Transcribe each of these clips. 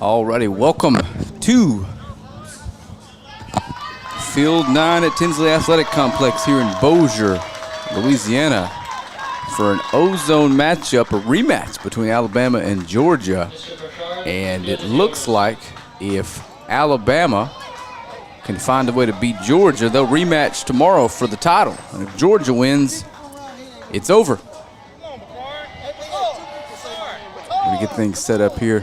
Alrighty, welcome to Field 9 at Tinsley Athletic Complex here in Bossier, Louisiana, for an ozone matchup, a rematch between Alabama and Georgia. And it looks like if Alabama can find a way to beat Georgia, they'll rematch tomorrow for the title. And if Georgia wins, it's over. Let me get things set up here.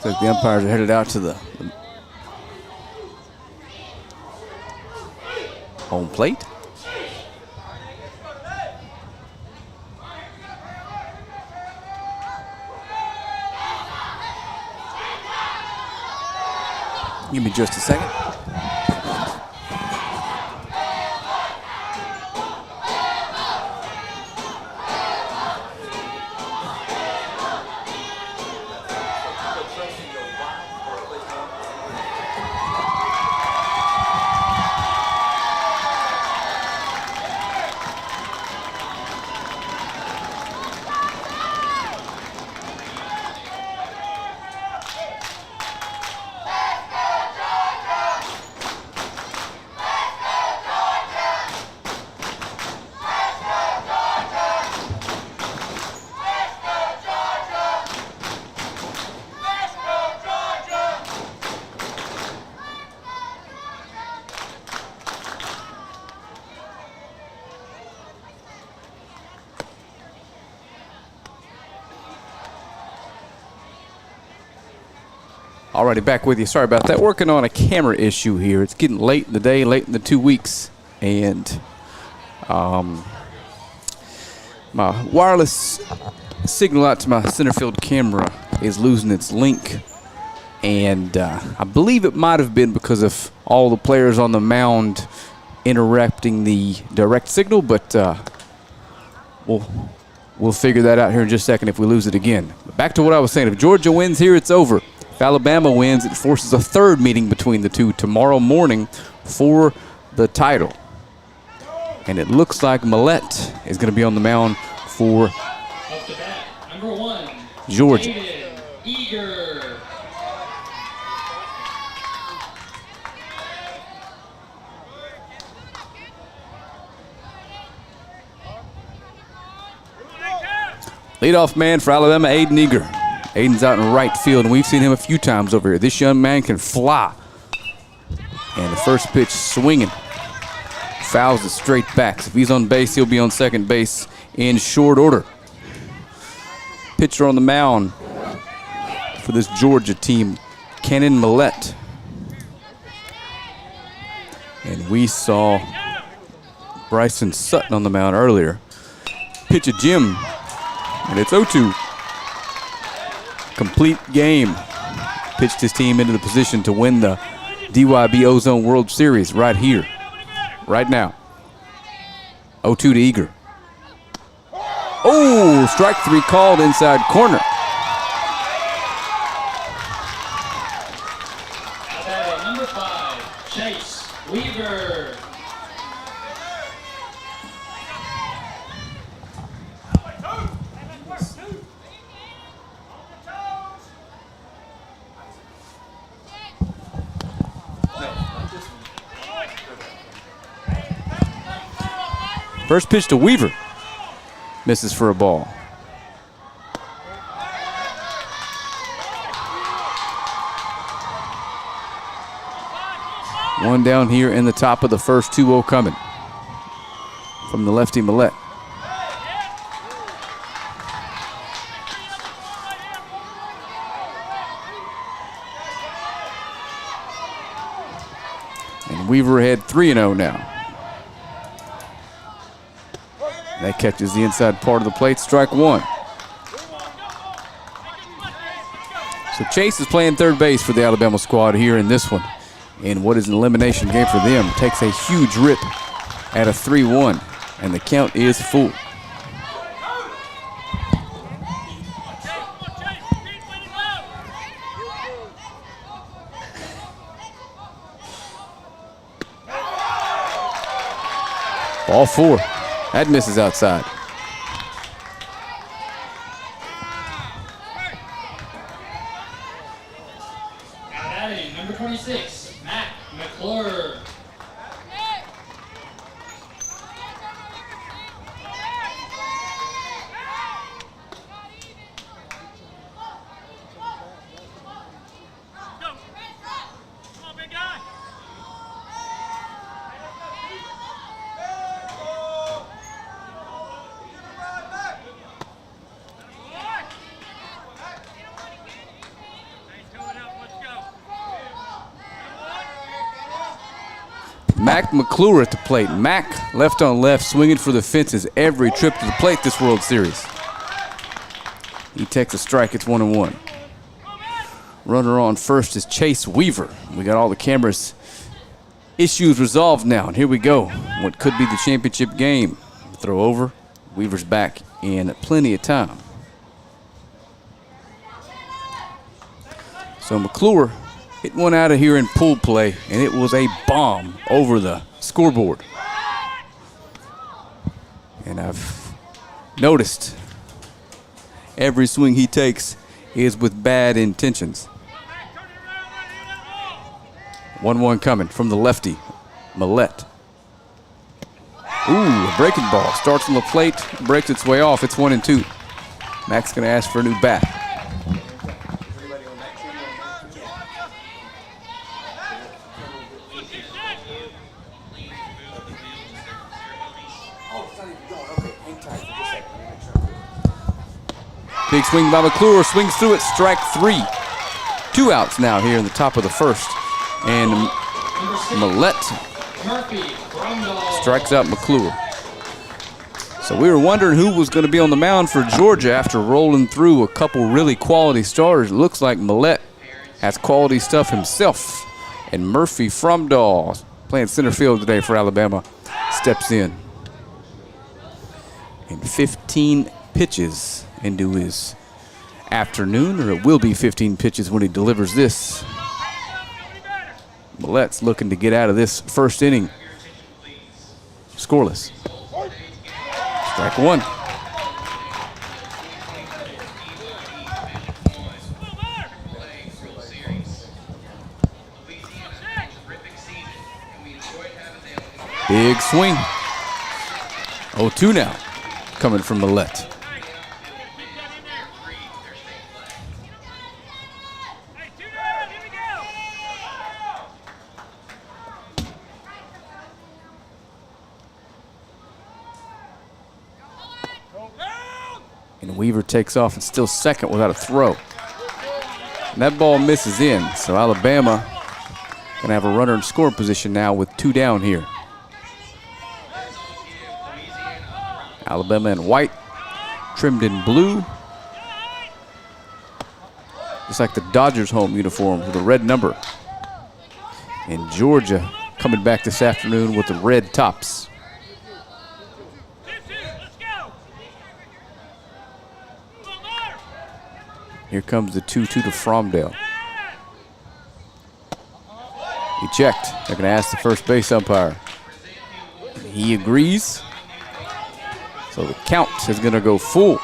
Looks like the umpires are headed out to the home plate. Give me just a second. Alrighty, back with you. Sorry about that. Working on a camera issue here. It's getting late in the day, late in the 2 weeks, and my wireless signal out to my center field camera is losing its link, and I believe it might have been because of all the players on the mound interrupting the direct signal, but we'll figure that out here in just a second if we lose it again. But back to what I was saying. If Georgia wins here, it's over. If Alabama wins, it forces a third meeting between the two tomorrow morning for the title. And it looks like Millette is going to be on the mound for Number 1, Georgia. Eager. Leadoff man for Alabama, Aiden Eager. Aiden's out in right field, and we've seen him a few times over here. This young man can fly. And the first pitch swinging. Fouls it straight back. So if he's on base, he'll be on second base in short order. Pitcher on the mound for this Georgia team, Kennon Millette. And we saw Bryson Sutton on the mound earlier. Pitch a Jim, and it's 0-2. Complete game. Pitched his team into the position to win the DYB Ozone World Series right here, right now. 0-2 to Eager. Oh, strike 3 called inside corner. Number 5, Chase Weaver. First pitch to Weaver. Misses for a ball. One down here in the top of the first, 2-0 coming from the lefty Millette. And Weaver ahead 3-0 now. That catches the inside part of the plate, strike 1. So Chase is playing third base for the Alabama squad here in this one. In what is an elimination game for them. Takes a huge rip at a 3-1, and the count is full. Ball 4. That misses outside. Mac McClure at the plate. Mac left on left, swinging for the fences every trip to the plate this World Series. He takes a strike. It's 1-1. Runner on first is Chase Weaver. We got all the cameras issues resolved now, and here we go. What could be the championship game. Throw over. Weaver's back in plenty of time. So McClure hit one out of here in pool play, and it was a bomb over the scoreboard. And I've noticed every swing he takes is with bad intentions. 1-1 coming from the lefty, Millette. Ooh, a breaking ball. Starts on the plate, breaks its way off. It's 1-2. Mac's going to ask for a new bat. Big swing by McClure, swings through it, strike 3. 2 outs now here in the top of the first. And Millette strikes out McClure. So we were wondering who was going to be on the mound for Georgia after rolling through a couple really quality starters. It looks like Millette has quality stuff himself. And Murphy Fromdahl, playing center field today for Alabama, steps in. And 15 pitches into his afternoon, or it will be 15 pitches when he delivers this. Millette's looking to get out of this first inning scoreless. Strike 1. Big swing. 0-2 now, coming from Millette. And Weaver takes off and still second without a throw. And that ball misses in, so Alabama gonna have a runner in scoring position now with 2 down here. Alabama in white, trimmed in blue. Just like the Dodgers home uniform with a red number. And Georgia coming back this afternoon with the red tops. Here comes the 2-2 to Fromdahl. He checked. They're going to ask the first base umpire. He agrees. So the count is going to go full.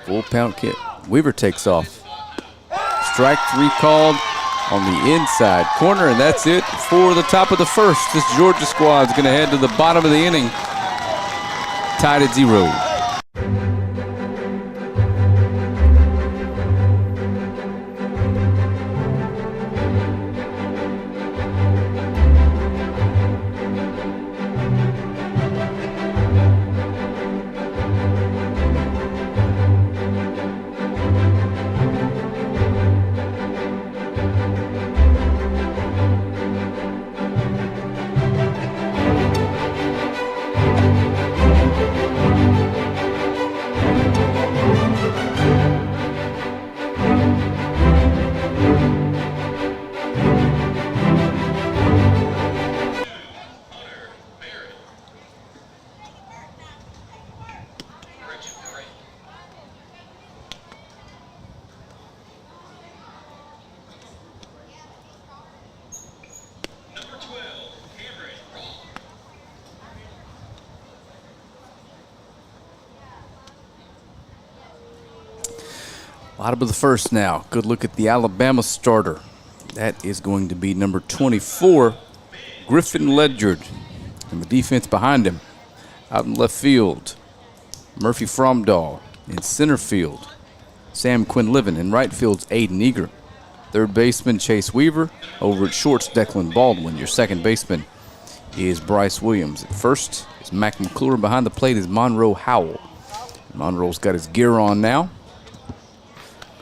Full pound kick. Weaver takes off. Strike 3 called on the inside corner, and that's it for the top of the first. This Georgia squad is going to head to the bottom of the inning, tied at 0. Bottom of the first now. Good look at the Alabama starter. That is going to be number 24, Griffin Ledyard. And the defense behind him. Out in left field, Murphy Fromdahl. In center field, Sam Quinlivan. In right field's Aiden Eager. Third baseman, Chase Weaver. Over at short's Declan Baldwin. Your second baseman is Bryce Williams. At first is Mac McClure. Behind the plate is Monroe Howell. Monroe's got his gear on now.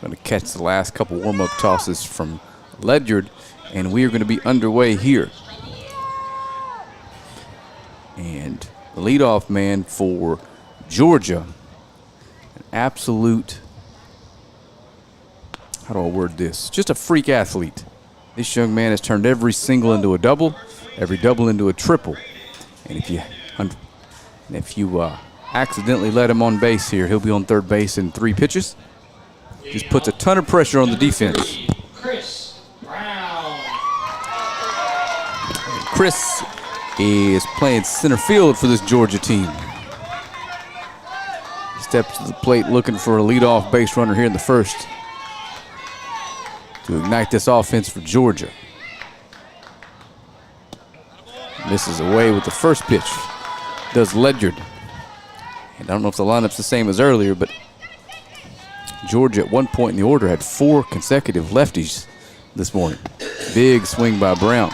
Going to catch the last couple warm-up tosses from Ledyard, and we are going to be underway here. And the leadoff man for Georgia, an absolute, how do I word this? Just a freak athlete. This young man has turned every single into a double, every double into a triple. And if you accidentally let him on base here, he'll be on third base in 3 pitches. Just puts a ton of pressure on the defense. Chris Brown. Chris is playing center field for this Georgia team. Steps to the plate looking for a leadoff base runner here in the first to ignite this offense for Georgia. Misses away with the first pitch. Does Ledyard. And I don't know if the lineup's the same as earlier, but Georgia at one point in the order had 4 consecutive lefties this morning. Big swing by Brown.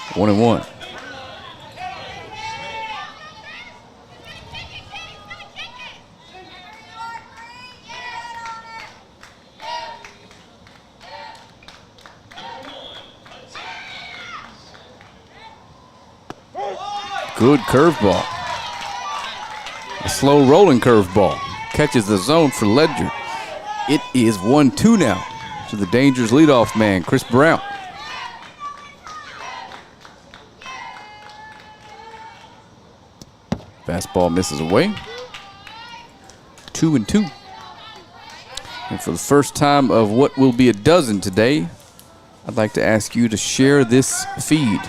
1-1. Good curveball. A slow rolling curveball. Catches the zone for Ledyard. It is 1-2 now to the Dangerous leadoff man, Chris Brown. Fastball misses away. 2-2. And for the first time of what will be a dozen today, I'd like to ask you to share this feed.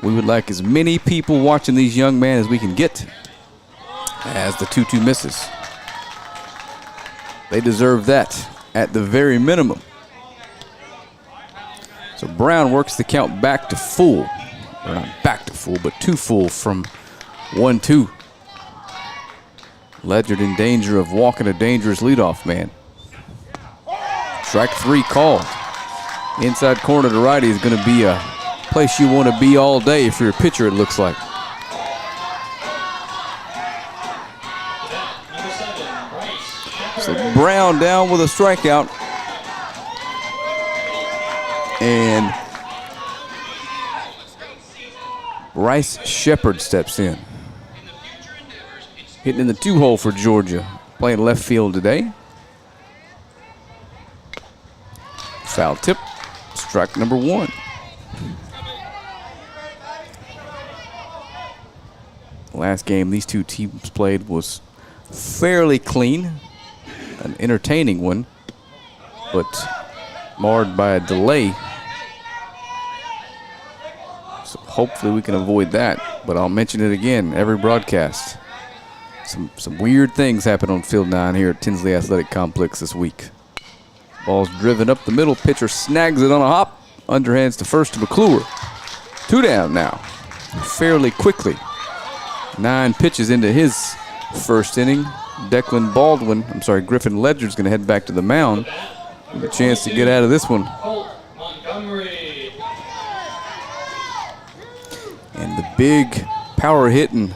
We would like as many people watching these young men as we can get as the 2-2 misses. They deserve that at the very minimum. So Brown works the count back to full. Or not back to full, but to full from 1-2. Ledyard in danger of walking a dangerous leadoff man. Strike 3 called. Inside corner to righty is going to be a place you want to be all day for your pitcher, it looks like. So Brown down with a strikeout. And Bryce Shepard steps in. Hitting in the 2-hole for Georgia. Playing left field today. Foul tip. Strike number 1. The last game these two teams played was fairly clean. An entertaining one, but marred by a delay. So hopefully we can avoid that, but I'll mention it again every broadcast. Some weird things happen on Field 9 here at Tinsley Athletic Complex this week. Ball's driven up the middle, pitcher snags it on a hop, underhands to first to McClure. 2 down now, fairly quickly. 9 pitches into his first inning. Griffin Ledyard's going to head back to the mound with a chance to get out of this one. And the big power hitting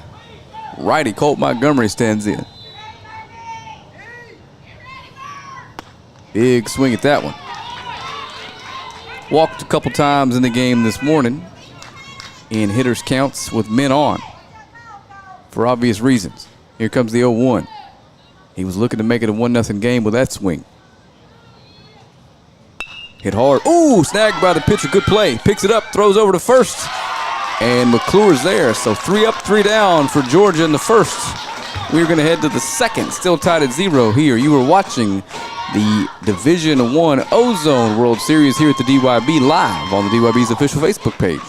righty Colt Montgomery stands in. Big swing at that one. Walked a couple times in the game this morning in hitters counts with men on for obvious reasons. Here comes the 0-1. He was looking to make it a 1-0 game with that swing. Hit hard. Ooh, snagged by the pitcher. Good play. Picks it up, throws over to first. And McClure's there. So 3 up, 3 down for Georgia in the first. We're going to head to the second. Still tied at 0 here. You were watching the Division I Ozone World Series here at the DYB live on the DYB's official Facebook page.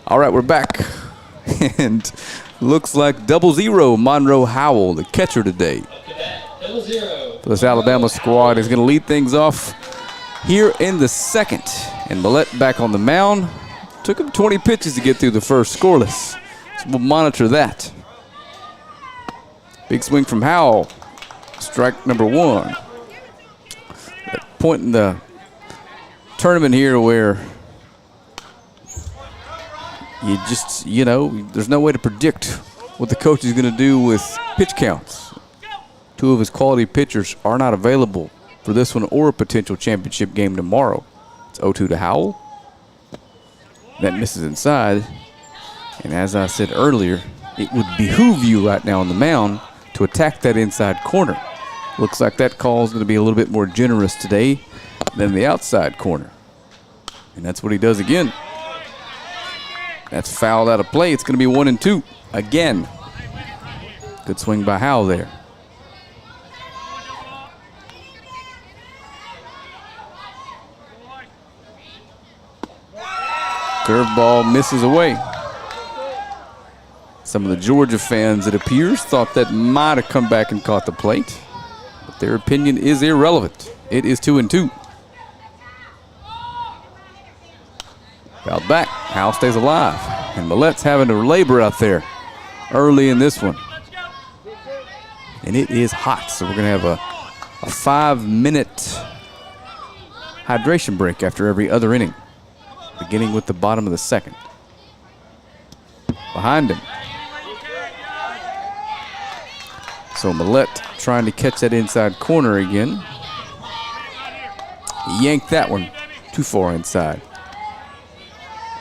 All right, we're back. And looks like 0-0 Monroe Howell, the catcher today. Double zero. This Alabama squad is going to lead things off here in the second. And Millette back on the mound. Took him 20 pitches to get through the first, scoreless. So we'll monitor that. Big swing from Howell. Strike number one. That point in the tournament here where you just, there's no way to predict what the coach is going to do with pitch counts. Two of his quality pitchers are not available for this one or a potential championship game tomorrow. It's 0-2 to Howell. That misses inside. And as I said earlier, it would behoove you right now on the mound to attack that inside corner. Looks like that call is going to be a little bit more generous today than the outside corner. And that's what he does again. That's fouled out of play. It's going to be 1-2 again. Good swing by Howell there. Curveball misses away. Some of the Georgia fans, it appears, thought that might have come back and caught the plate. But their opinion is irrelevant. It is 2-2. Fouled back. Howell stays alive. And Millette's having to labor out there early in this one. And it is hot, so we're going to have a 5-minute hydration break after every other inning, beginning with the bottom of the second. Behind him. So Millette trying to catch that inside corner again. He yanked that one too far inside.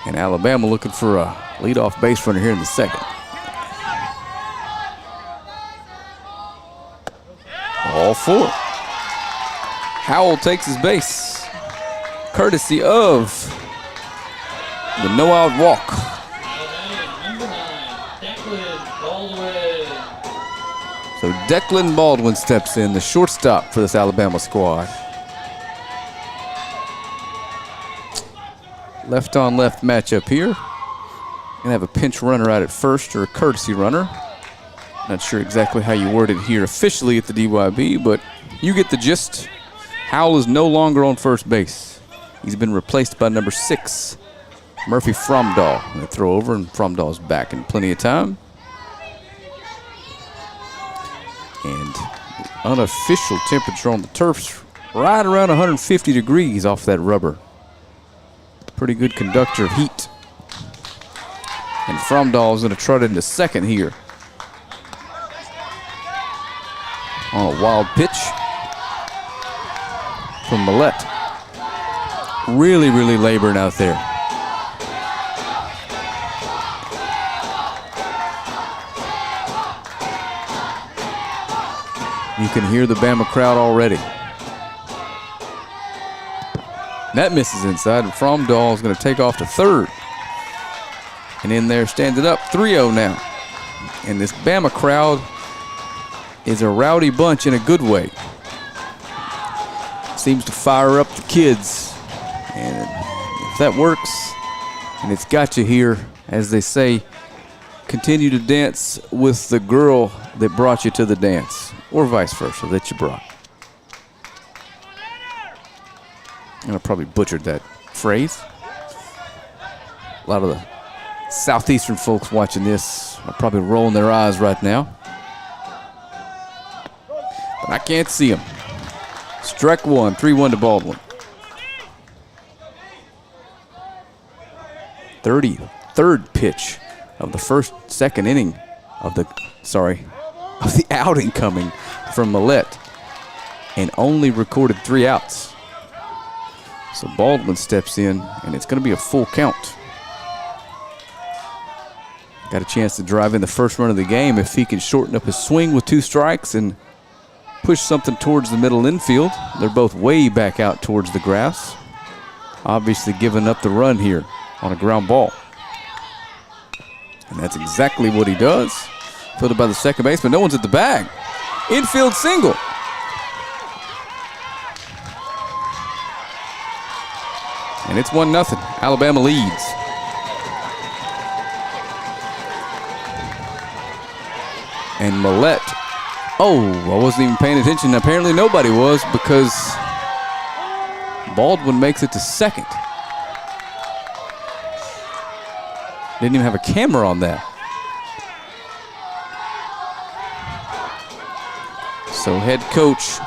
And Alabama looking for a leadoff base runner here in the second. All four. Howell takes his base, courtesy of the no-out walk. Number 9, Declan Baldwin. So Declan Baldwin steps in, the shortstop for this Alabama squad. Left-on-left matchup here. Gonna have a pinch runner out at first, or a courtesy runner. Not sure exactly how you word it here officially at the DYB, but you get the gist. Howell is no longer on first base. He's been replaced by number 6, Murphy Fromdahl. They throw over, and Fromdahl's back in plenty of time. And the unofficial temperature on the turf's right around 150 degrees off that rubber. Pretty good conductor of heat. And Fromdahl is going to trot into second here. On a wild pitch from Millette. Really, really laboring out there. You can hear the Bama crowd already. That misses inside, and Fromdahl is going to take off to third. And in there, stands it up, 3-0 now. And this Bama crowd is a rowdy bunch in a good way. Seems to fire up the kids. And if that works, and it's got you here, as they say, continue to dance with the girl that brought you to the dance, or vice versa, that you brought. And I probably butchered that phrase. A lot of the Southeastern folks watching this are probably rolling their eyes right now. But I can't see them. Strike one, 3-1 to Baldwin. 33rd pitch of the second inning of the outing coming from Millette, and only recorded 3 outs. So Baldwin steps in, and it's going to be a full count. Got a chance to drive in the first run of the game if he can shorten up his swing with 2 strikes and push something towards the middle infield. They're both way back out towards the grass. Obviously giving up the run here on a ground ball. And that's exactly what he does. Fielded by the second baseman. No one's at the bag. Infield single. And it's 1-0. Alabama leads. And Millette. Oh, I wasn't even paying attention. Apparently nobody was, because Baldwin makes it to second. Didn't even have a camera on that. So head coach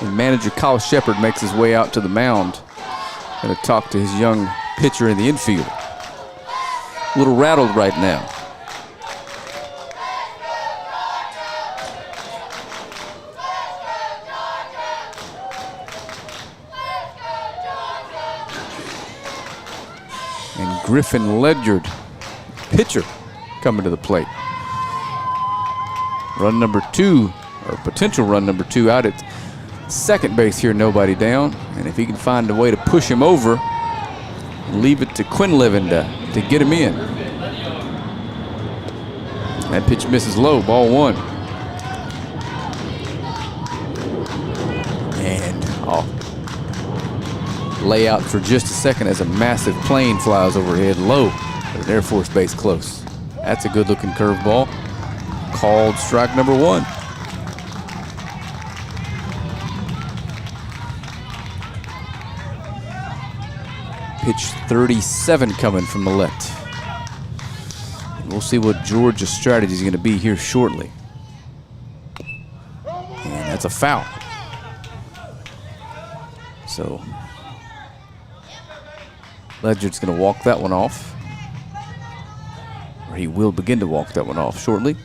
and manager Kyle Shepard makes his way out to the mound. Going to talk to his young pitcher in the infield. A little rattled right now. And Griffin Ledyard, pitcher, coming to the plate. Run number 2, or potential run number 2, out at second base here, nobody down. And if he can find a way to push him over, leave it to Quinlivan to get him in. That pitch misses low, ball 1. And I'll lay out for just a second as a massive plane flies overhead low at an Air Force base close. That's a good looking curveball. Called strike number 1. Pitch 37 coming from Millette. And we'll see what Georgia's strategy is going to be here shortly. And that's a foul. So Ledyard's going to walk that one off. Or he will begin to walk that one off shortly.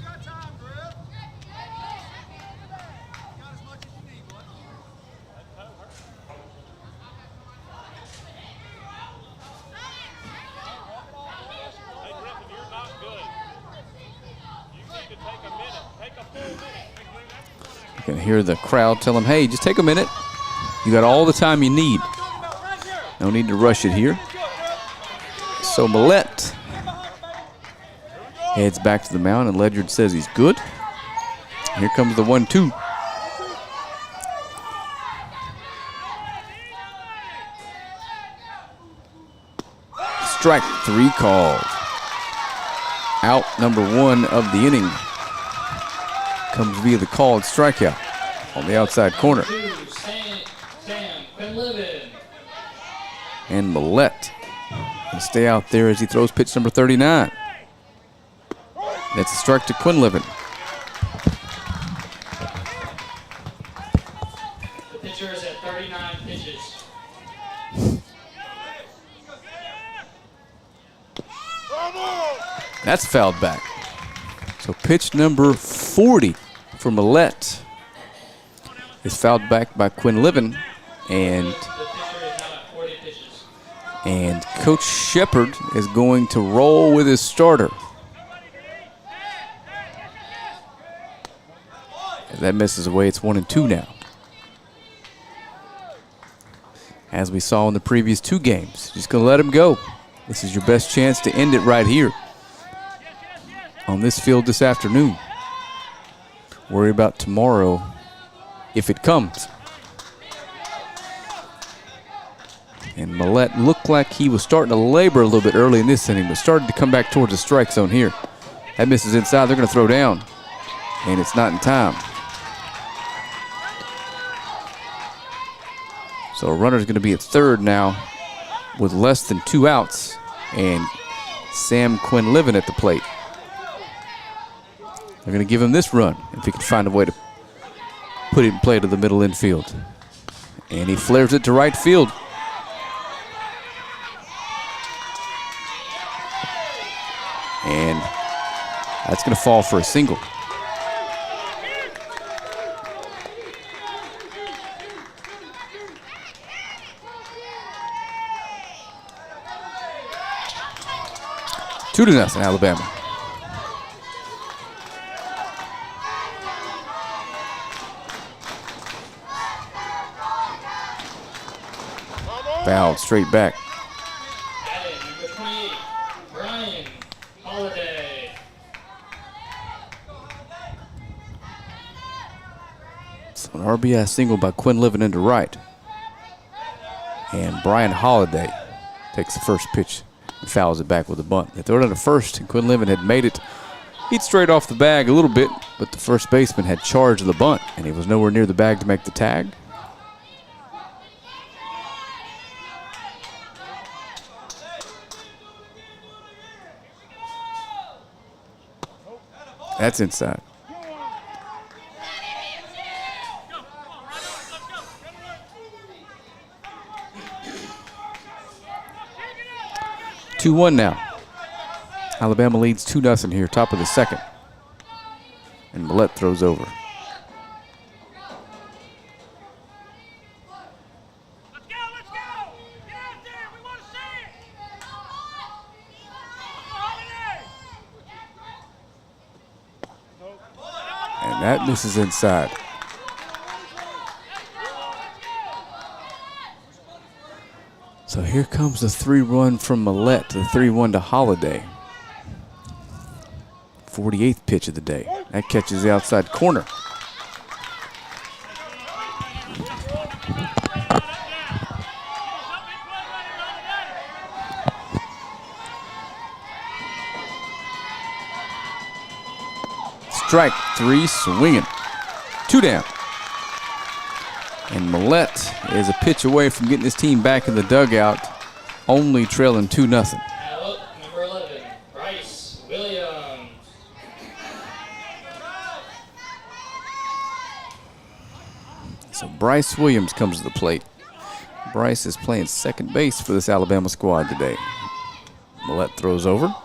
You can hear the crowd tell him, hey, just take a minute. You got all the time you need. No need to rush it here. So Millette heads back to the mound, and Ledyard says he's good. Here comes the 1-2. Strike 3 called. Out number 1 of the inning comes via the called strikeout on the outside corner. And Millette will stay out there as he throws pitch number 39. That's a strike to Quinlivan. The pitcher is at 39 pitches. That's fouled back. So pitch number 40 for Millette is fouled back by Quinlivan, and Coach Shepard is going to roll with his starter. As that misses away, it's 1-2 now. As we saw in the previous 2 games, just going to let him go. This is your best chance to end it right here on this field this afternoon. Worry about tomorrow if it comes. And Millette looked like he was starting to labor a little bit early in this inning, but started to come back towards the strike zone here. That misses inside. They're going to throw down, and it's not in time. So a runner's going to be at third now with less than 2 outs, and Sam Quinlivan at the plate. They're going to give him this run if he can find a way to put it in play to the middle infield. And he flares it to right field. And that's going to fall for a single. Two to nothing, Alabama. Fouled straight back. Number 28, Brian Holiday. So an RBI single by Quinlivan into right. And Brian Holiday takes the first pitch and fouls it back with a bunt. They throw it on the first, and Quinlivan had made it He'd strayed off the bag a little bit, but the first baseman had charge of the bunt, and he was nowhere near the bag to make the tag. That's inside. Two-one now. Alabama leads 2-0 here, top of the second. And Millette throws over. Let's go! Get out there! We want to see it! And that misses inside. So here comes the 3-run from Millette to the 3-1 to Holiday. 48th pitch of the day. That catches the outside corner. Strike three, swinging. 2 down. And Millette is a pitch away from getting his team back in the dugout, only trailing 2-0. Number 11, Bryce Williams. So Bryce Williams comes to the plate. Bryce is playing second base for this Alabama squad today. Millette throws over.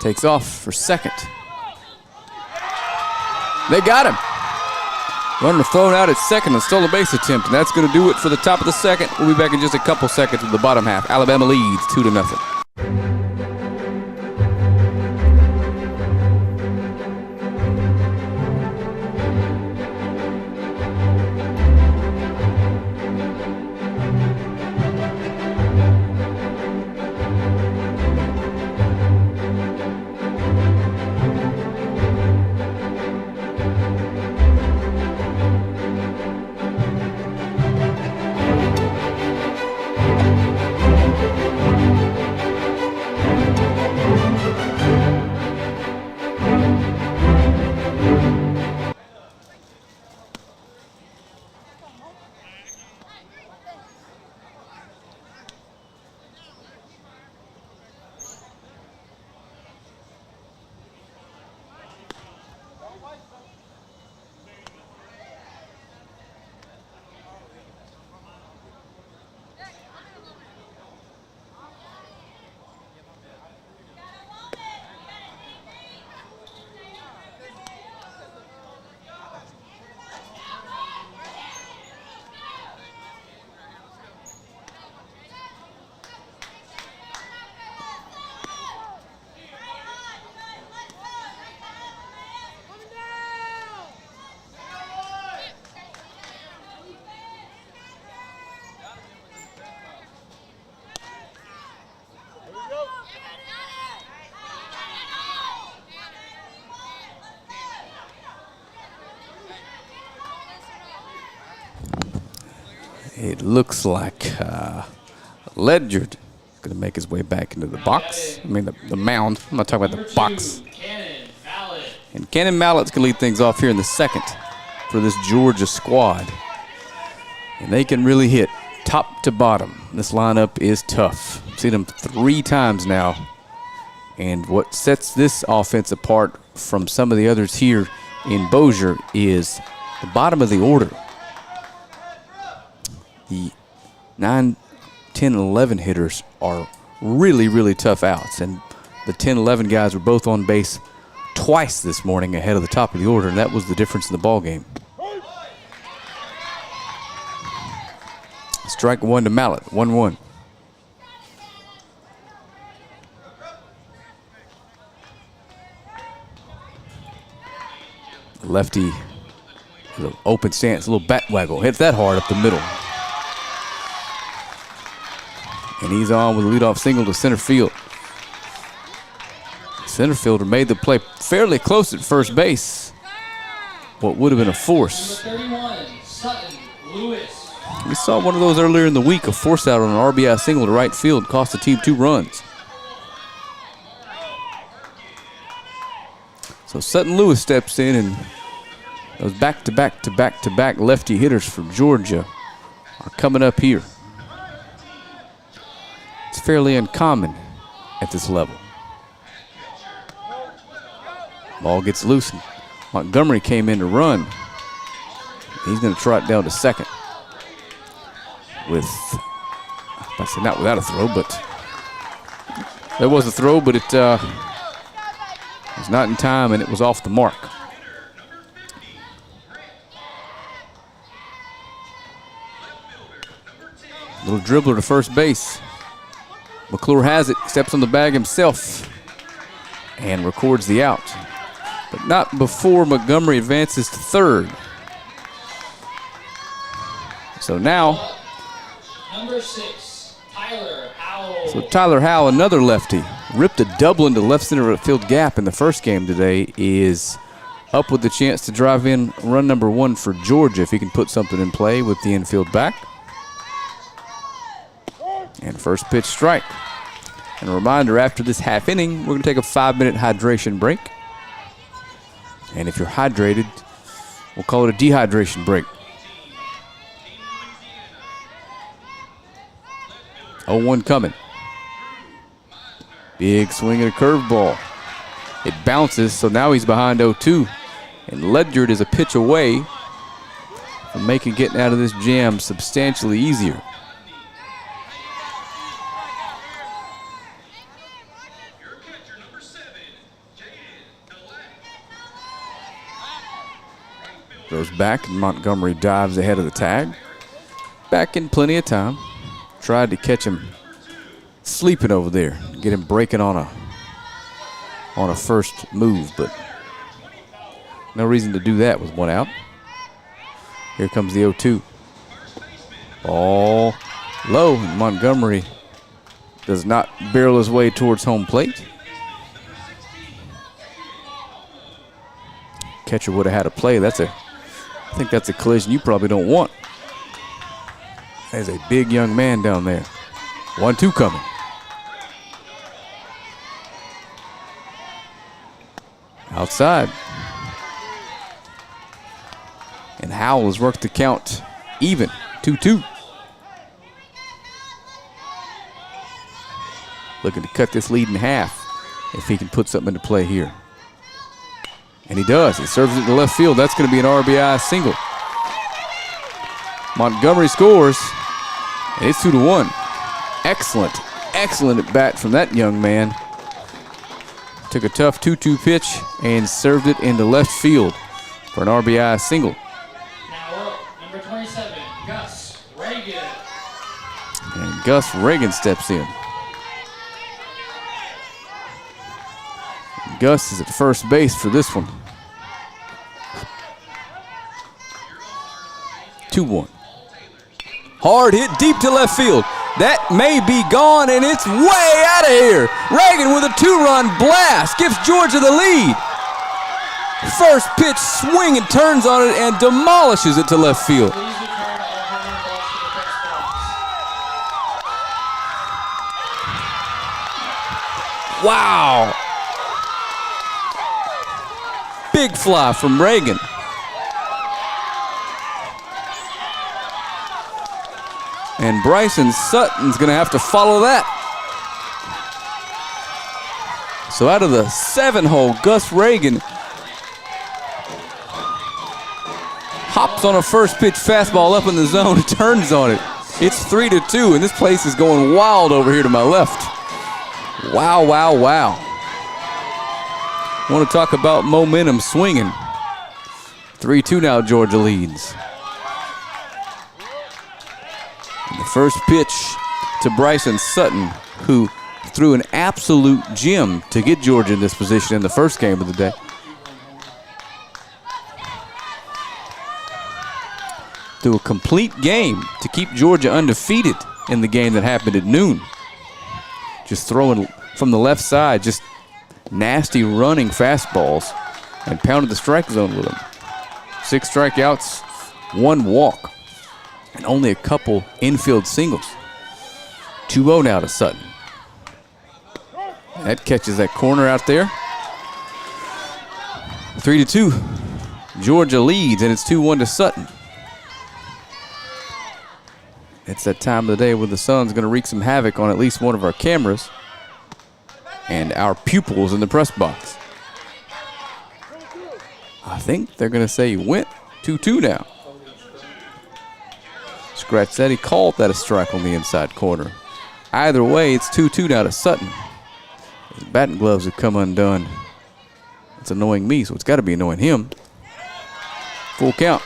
Takes off for second. They got him. Runner thrown out at second and stole a base attempt, and that's going to do it for the top of the second. We'll be back in just a couple seconds with the bottom half. Alabama leads 2-0. It looks like Ledyard is going to make his way back into the box. I mean, the mound. I'm not talking about the box. And Cannon Mallett's going to lead things off here in the second for this Georgia squad. And they can really hit top to bottom. This lineup is tough. I've seen them 3 times now. And what sets this offense apart from some of the others here in Bossier is the bottom of the order. The 9, 10, 11 hitters are really, really tough outs. And the 10, 11 guys were both on base twice this morning ahead of the top of the order, and that was the difference in the ball game. Strike one to Mallett, 1-1. Lefty, a little open stance, a little bat waggle. Hits that hard up the middle. And he's on with a leadoff single to center field. Center fielder made the play fairly close at first base. What would have been a force. Number 31, Sutton Lewis. We saw one of those earlier in the week, a force out on an RBI single to right field, cost the team 2 runs. So Sutton Lewis steps in, and those back-to-back lefty hitters from Georgia are coming up here. It's fairly uncommon at this level. Ball gets loose. Montgomery came in to run. He's going to trot down to second. With, I say not without a throw, but there was a throw, but it was not in time, and it was off the mark. Little dribbler to first base. McClure has it, steps on the bag himself, and records the out. But not before Montgomery advances to third. So now, Number 6, Tyler Howell. So Tyler Howell, another lefty, ripped a double into left center field gap in the first game today, is up with the chance to drive in run number 1 for Georgia if he can put something in play with the infield back. And first pitch strike. And a reminder, after this half inning, we're going to take a 5-minute hydration break. And if you're hydrated, we'll call it a dehydration break. 0-1 coming. Big swing and a curveball. It bounces, so now he's behind 0-2. And Ledyard is a pitch away from making getting out of this jam substantially easier. Goes back, and Montgomery dives ahead of the tag. Back in plenty of time. Tried to catch him sleeping over there, get him breaking on a first move, but no reason to do that with 1 out. Here comes the 0-2. Ball low, and Montgomery does not barrel his way towards home plate. Catcher would have had a play. I think that's a collision you probably don't want. There's a big young man down there. 1-2 coming. Outside. And Howell has worked the count even. 2-2. Looking to cut this lead in half if he can put something into play here. And he does. He serves it to left field. That's going to be an RBI single. Montgomery scores, and it's 2-1. Excellent at bat from that young man. Took a tough 2-2 pitch and served it into left field for an RBI single. Now up, number 27, Gus Reagan. And Gus Reagan steps in. Gus is at first base for this one. 2-1. Hard hit deep to left field. That may be gone, and it's way out of here. Reagan with a 2-run blast gives Georgia the lead. First pitch swing and turns on it and demolishes it to left field. Please return all running balls to the press box. Wow. Big fly from Reagan. And Bryson Sutton's going to have to follow that. So out of the 7-hole, Gus Reagan hops on a first pitch fastball up in the zone and turns on it. It's 3-2, and this place is going wild over here to my left. Wow. I want to talk about momentum swinging. 3-2 now, Georgia leads. And the first pitch to Bryson Sutton, who threw an absolute gem to get Georgia in this position in the first game of the day. Threw a complete game to keep Georgia undefeated in the game that happened at noon. Just throwing from the left side, just nasty running fastballs and pounded the strike zone with them. 6 strikeouts, 1 walk, and only a couple infield singles. 2-0 now to Sutton. That catches that corner out there. 3-2. Georgia leads, and it's 2-1 to Sutton. It's that time of the day where the sun's going to wreak some havoc on at least one of our cameras and our pupils in the press box. I think they're going to say he went 2-2 now. Scratch that. He called that a strike on the inside corner. Either way, it's 2-2 now to Sutton. His batting gloves have come undone. It's annoying me, so it's got to be annoying him. Full count.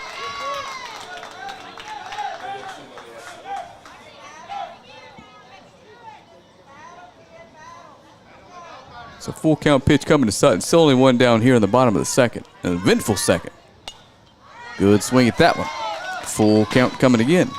It's a full count pitch coming to Sutton. Still only one down here in the bottom of the second. An eventful second. Good swing at that one. Full count coming again.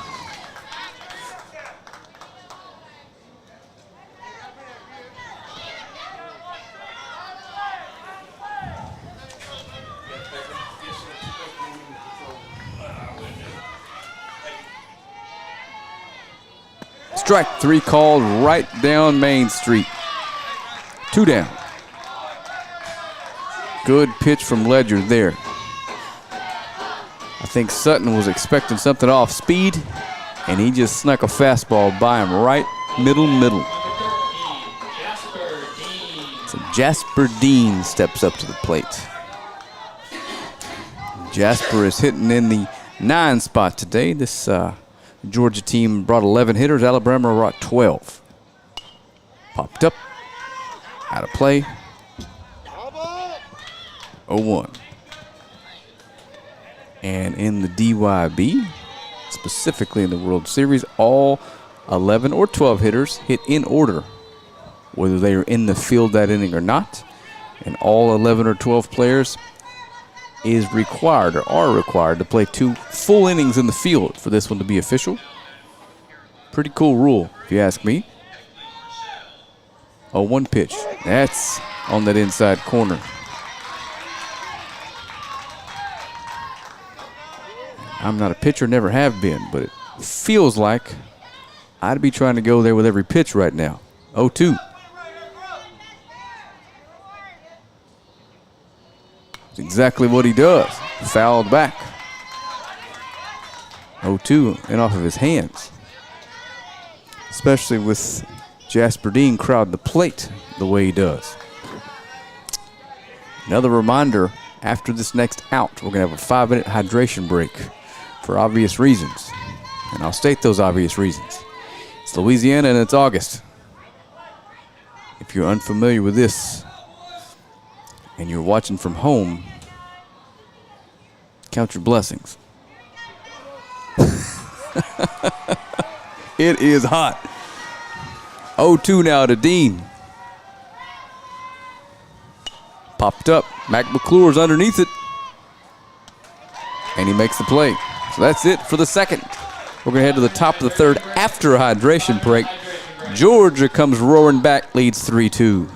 Strike 3 called right down Main Street. 2 down. Good pitch from Ledger there. I think Sutton was expecting something off speed, and he just snuck a fastball by him right middle. So Jasper Dean steps up to the plate. Jasper is hitting in the 9 spot today. This Georgia team brought 11 hitters. Alabama brought 12. Popped up. Out of play. 0-1. And in the DYB, specifically in the World Series, all 11 or 12 hitters hit in order, whether they are in the field that inning or not. And all 11 or 12 players is required or are required to play 2 full innings in the field for this one to be official. Pretty cool rule, if you ask me. 0-1 pitch. That's on that inside corner. I'm not a pitcher, never have been, but it feels like I'd be trying to go there with every pitch right now. 0-2. That's exactly what he does. Fouled back. 0-2 and off of his hands. Especially with Jasper Dean crowd the plate the way he does. Another reminder, after this next out, we're going to have a 5-minute hydration break for obvious reasons. And I'll state those obvious reasons. It's Louisiana and it's August. If you're unfamiliar with this and you're watching from home, count your blessings. It is hot. 0-2 now to Dean. Popped up. Mac McClure's underneath it. And he makes the play. So that's it for the second. We're going to head to the top of the third after a hydration break. Georgia comes roaring back, leads 3-2.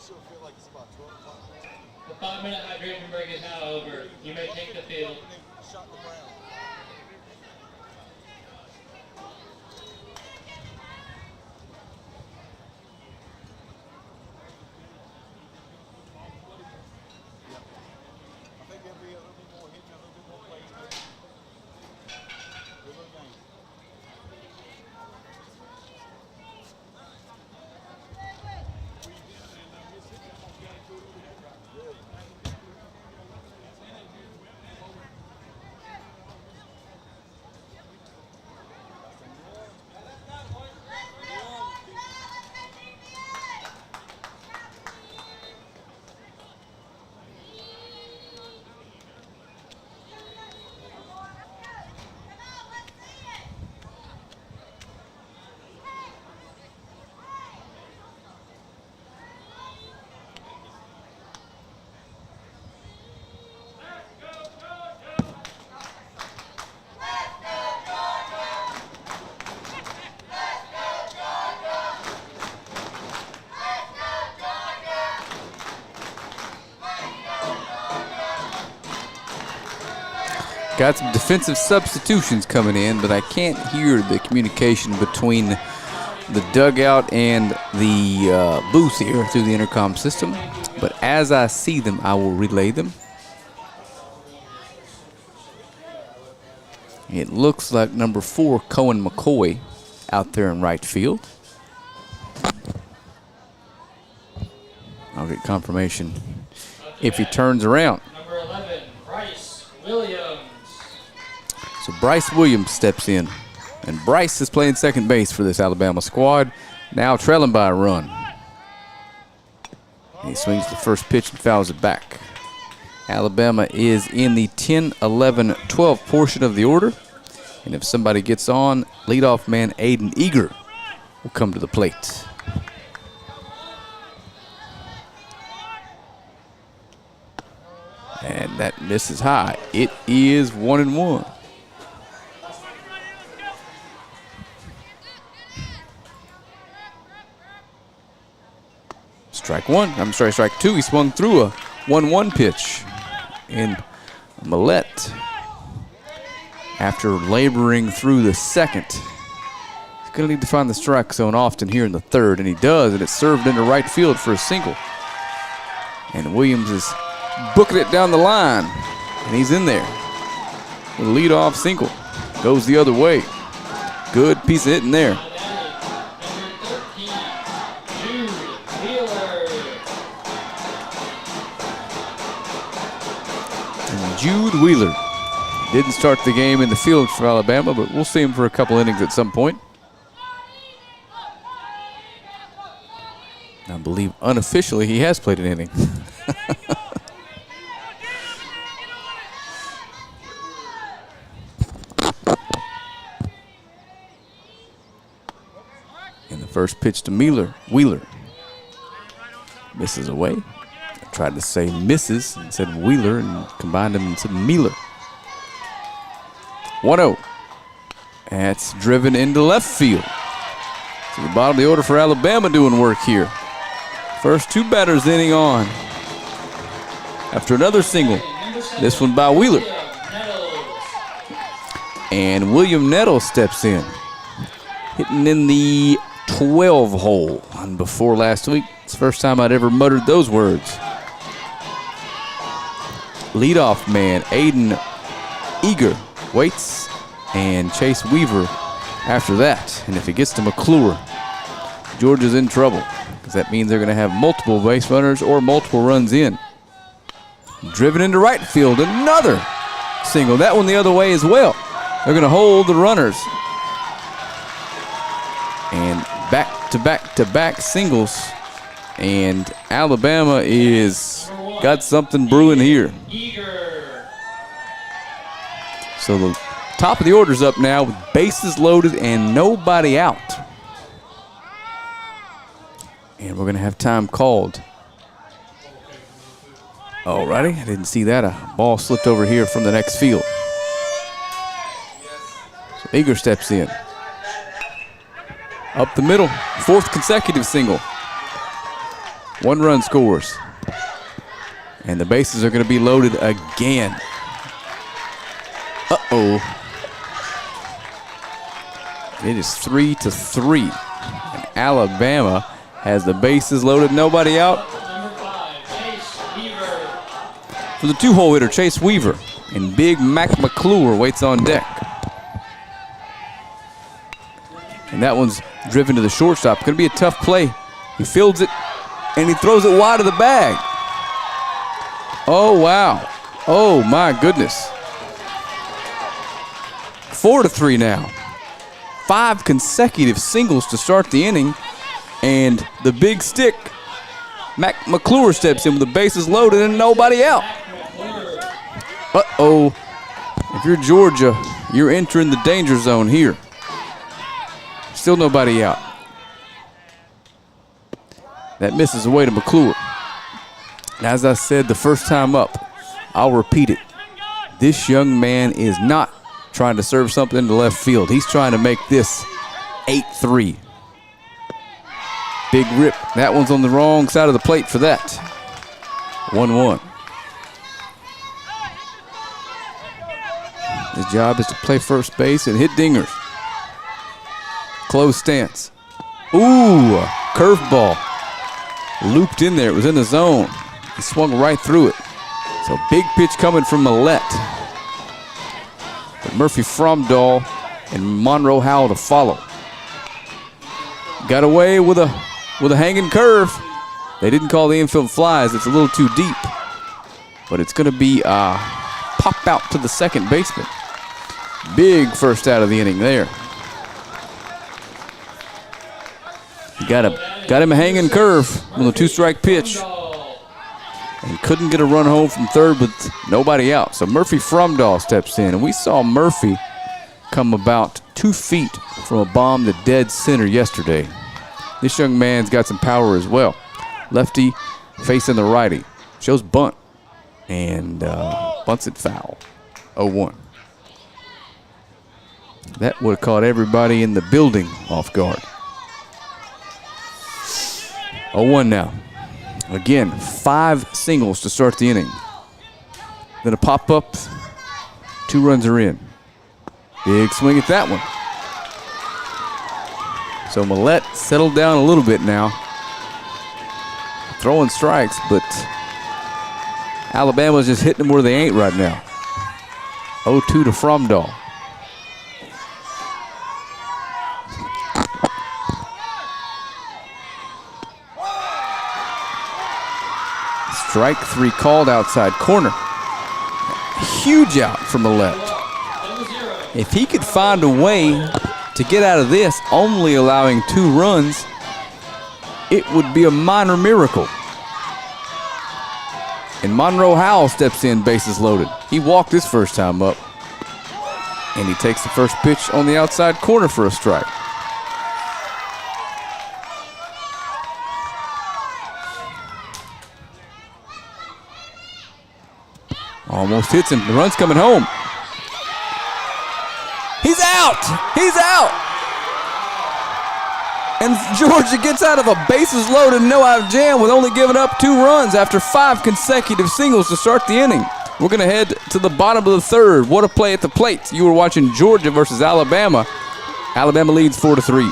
The 5-minute hydration break is now over. You may take the field. Got some defensive substitutions coming in, but I can't hear the communication between the dugout and the booth here through the intercom system. But as I see them, I will relay them. It looks like number 4, Cohen McCoy, out there in right field. I'll get confirmation if he turns around. Number 11, Bryce Williams. So Bryce Williams steps in. And Bryce is playing second base for this Alabama squad, now trailing by a run. He swings the first pitch and fouls it back. Alabama is in the 10, 11, 12 portion of the order. And if somebody gets on, leadoff man Aiden Eager will come to the plate. And that misses high. It is 1-1. Strike two. He swung through a 1-1 pitch. And Millette, after laboring through the second, he's going to need to find the strike zone often here in the third, and he does, and it's served into right field for a single. And Williams is booking it down the line, and he's in there. The leadoff single goes the other way. Good piece of hitting there. Jude Wheeler didn't start the game in the field for Alabama, but we'll see him for a couple innings at some point. I believe unofficially he has played an inning. And the first pitch to Wheeler misses away. Tried to say misses and said Wheeler and combined them into Mealer. 1-0. That's driven into left field. So the bottom of the order for Alabama doing work here. First two batters inning on. After another single. This one by Wheeler. And William Nettle steps in. Hitting in the 12 hole. And before last week, it's the first time I'd ever muttered those words. Leadoff man Aiden Eager waits, and Chase Weaver after that. And if he gets to McClure, Georgia's in trouble, because that means they're going to have multiple base runners or multiple runs in. Driven into right field, another single. That one the other way as well. They're going to hold the runners. And back-to-back singles. And Alabama is got something brewing here. So the top of the order's up now with bases loaded and nobody out. And we're going to have time called. Alrighty, I didn't see that. A ball slipped over here from the next field. So Eager steps in. Up the middle, fourth consecutive single. 1 run scores. And the bases are going to be loaded again. Uh-oh. It is 3-3. And Alabama has the bases loaded, nobody out. Number 5, Chase Weaver. For the 2-hole hitter, Chase Weaver. And big Mac McClure waits on deck. And that one's driven to the shortstop. Going to be a tough play. He fields it, and he throws it wide of the bag. Oh, wow. Oh, my goodness. 4-3 now. 5 consecutive singles to start the inning. And the big stick, Mac McClure steps in with the bases loaded and nobody out. Uh-oh. If you're Georgia, you're entering the danger zone here. Still nobody out. That misses away to McClure. And as I said the first time up, I'll repeat it. This young man is not trying to serve something to left field. He's trying to make this 8-3. Big rip. That one's on the wrong side of the plate for that. 1-1. His job is to play first base and hit dingers. Close stance. Ooh, curveball. Looped in there. It was in the zone. He swung right through it. So big pitch coming from Millette. But Murphy Fromdahl and Monroe Howell to follow. Got away with a hanging curve. They didn't call the infield flies. It's a little too deep. But it's going to be pop out to the second baseman. Big first out of the inning there. Got him a hanging curve on the 2-strike pitch. And couldn't get a run home from third with nobody out. So Murphy Fromdahl steps in. And we saw Murphy come about 2 feet from a bomb to dead center yesterday. This young man's got some power as well. Lefty facing the righty. Shows bunt. And bunts it foul. 0-1. That would have caught everybody in the building off guard. 0-1 now. Again, 5 singles to start the inning. Then a pop-up. 2 runs are in. Big swing at that one. So Millette settled down a little bit now. Throwing strikes, but Alabama's just hitting them where they ain't right now. 0-2 to Fromdahl. Strike 3 called outside corner. Huge out from Millette. If he could find a way to get out of this, only allowing 2 runs, it would be a minor miracle. And Monroe Howell steps in, bases loaded. He walked his first time up. And he takes the first pitch on the outside corner for a strike. Almost hits him. The run's coming home. He's out! He's out! And Georgia gets out of a bases loaded, no out jam with only giving up 2 runs after 5 consecutive singles to start the inning. We're going to head to the bottom of the third. What a play at the plate. You were watching Georgia versus Alabama. Alabama leads 4-3.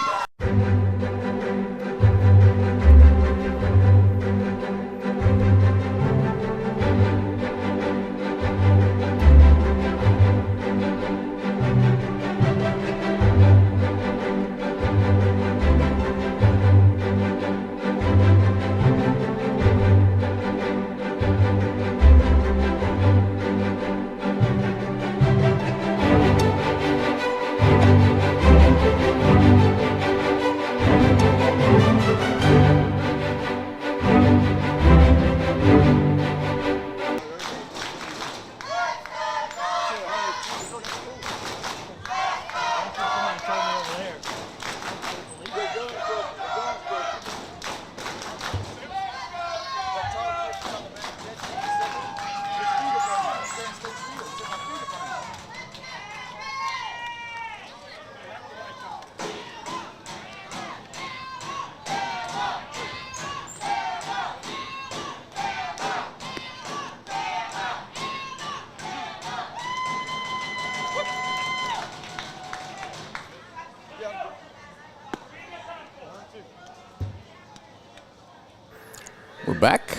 We're back.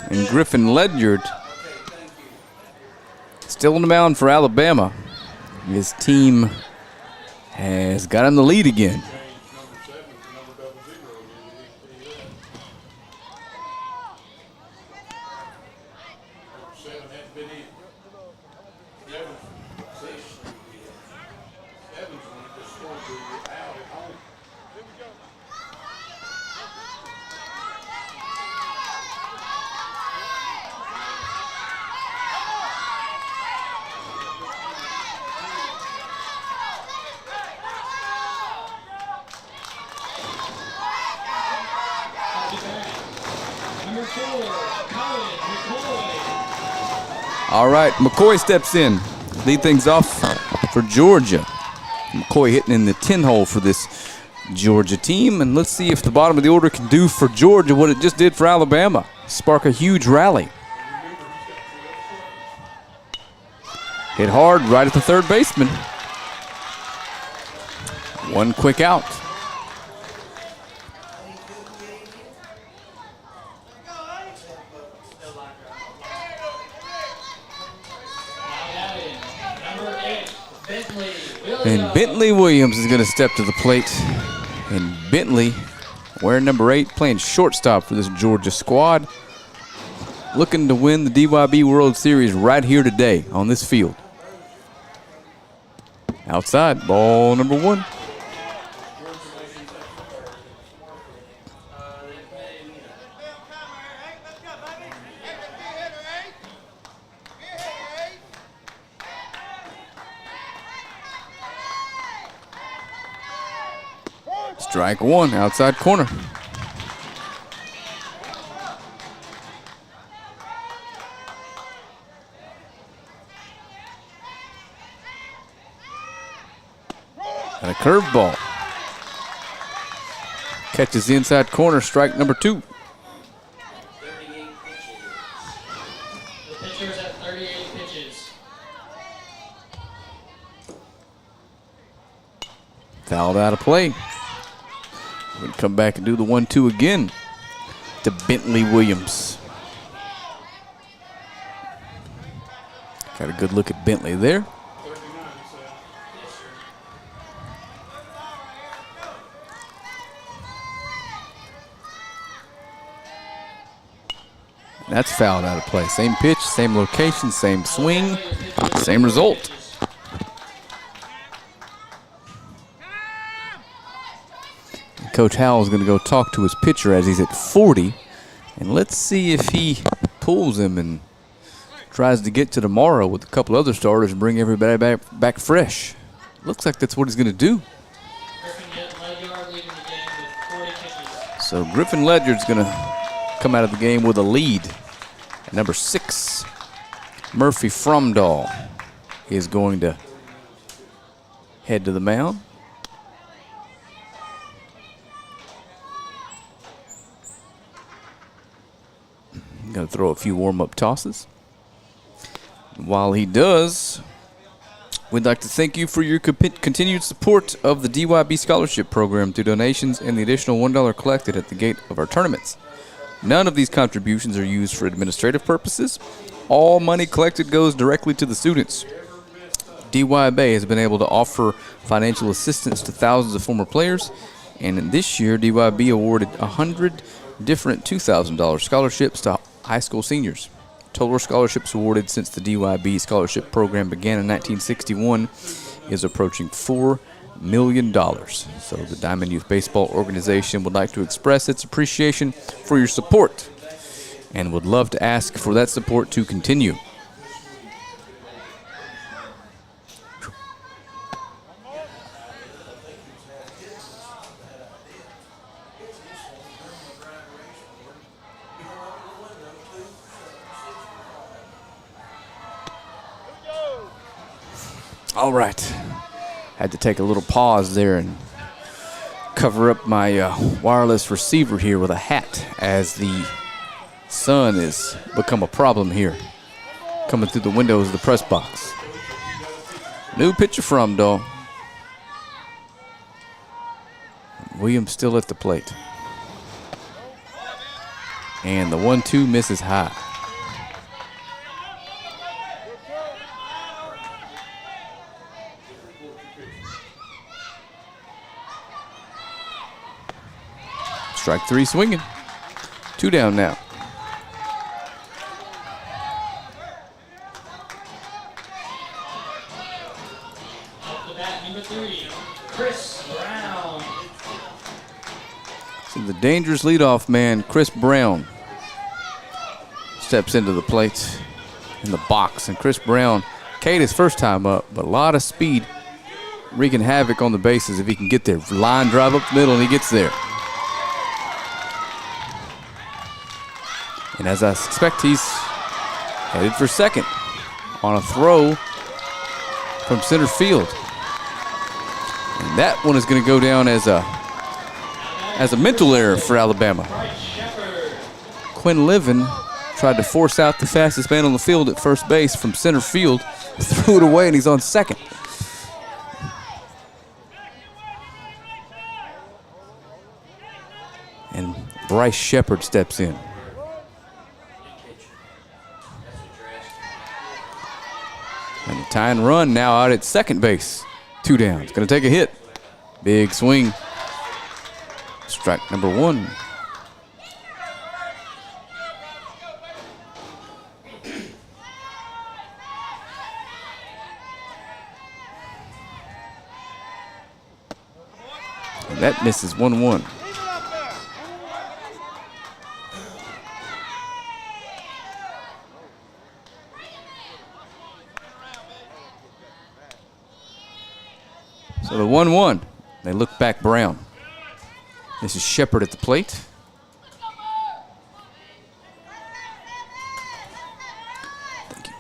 And Griffin Ledyard still on the mound for Alabama. His team has got him the lead again. All right, McCoy steps in. Lead things off for Georgia. McCoy hitting in the 10 hole for this Georgia team. And let's see if the bottom of the order can do for Georgia what it just did for Alabama. Spark a huge rally. Hit hard right at the third baseman. One quick out. And Bentley Williams is going to step to the plate. And Bentley, wearing number 8, playing shortstop for this Georgia squad, looking to win the DYB World Series right here today on this field. Outside, ball number 1. Strike 1, outside corner. And a curveball. Catches the inside corner, strike number 2. The pitcher's at 38 pitches. Fouled out of play. We're going to come back and do the 1-2 again to Bentley Williams. Got a good look at Bentley there. That's fouled out of play. Same pitch, same location, same swing, same result. Coach Howell is going to go talk to his pitcher as he's at 40. And let's see if he pulls him and tries to get to tomorrow with a couple other starters and bring everybody back fresh. Looks like that's what he's going to do. So Griffin Ledyard's going to come out of the game with a lead. And number 6, Murphy Fromdahl, is going to head to the mound. Going to throw a few warm-up tosses. While he does, we'd like to thank you for your continued support of the DYB Scholarship Program through donations and the additional $1 collected at the gate of our tournaments. None of these contributions are used for administrative purposes. All money collected goes directly to the students. DYB has been able to offer financial assistance to thousands of former players, and this year DYB awarded 100 different $2,000 scholarships to high school seniors. Total scholarships awarded since the DYB scholarship program began in 1961 is approaching $4 million. So the Diamond Youth Baseball Organization would like to express its appreciation for your support and would love to ask for that support to continue. All right, had to take a little pause there and cover up my wireless receiver here with a hat as the sun has become a problem here, coming through the windows of the press box. New pitcher from Fromdahl. Williams still at the plate. And the 1-2 misses high. Strike 3 swinging. 2 down now. Off the bat, number 3, Chris Brown. So the dangerous leadoff man, Chris Brown, steps into the plate in the box. And Chris Brown, Kate his first time up, but a lot of speed, wreaking havoc on the bases if he can get there. Line drive up the middle, and he gets there. And as I suspect, he's headed for second on a throw from center field. And that one is going to go down as a mental error for Alabama. Quinn Livin tried to force out the fastest man on the field at first base from center field, threw it away, and he's on second. And Bryce Shepard steps in. And the tying run now out at second base. 2 down. It's going to take a hit. Big swing. Strike number 1. And that misses 1-1. So the 1-1. They look back Brown. This is Shepard at the plate. Thank you.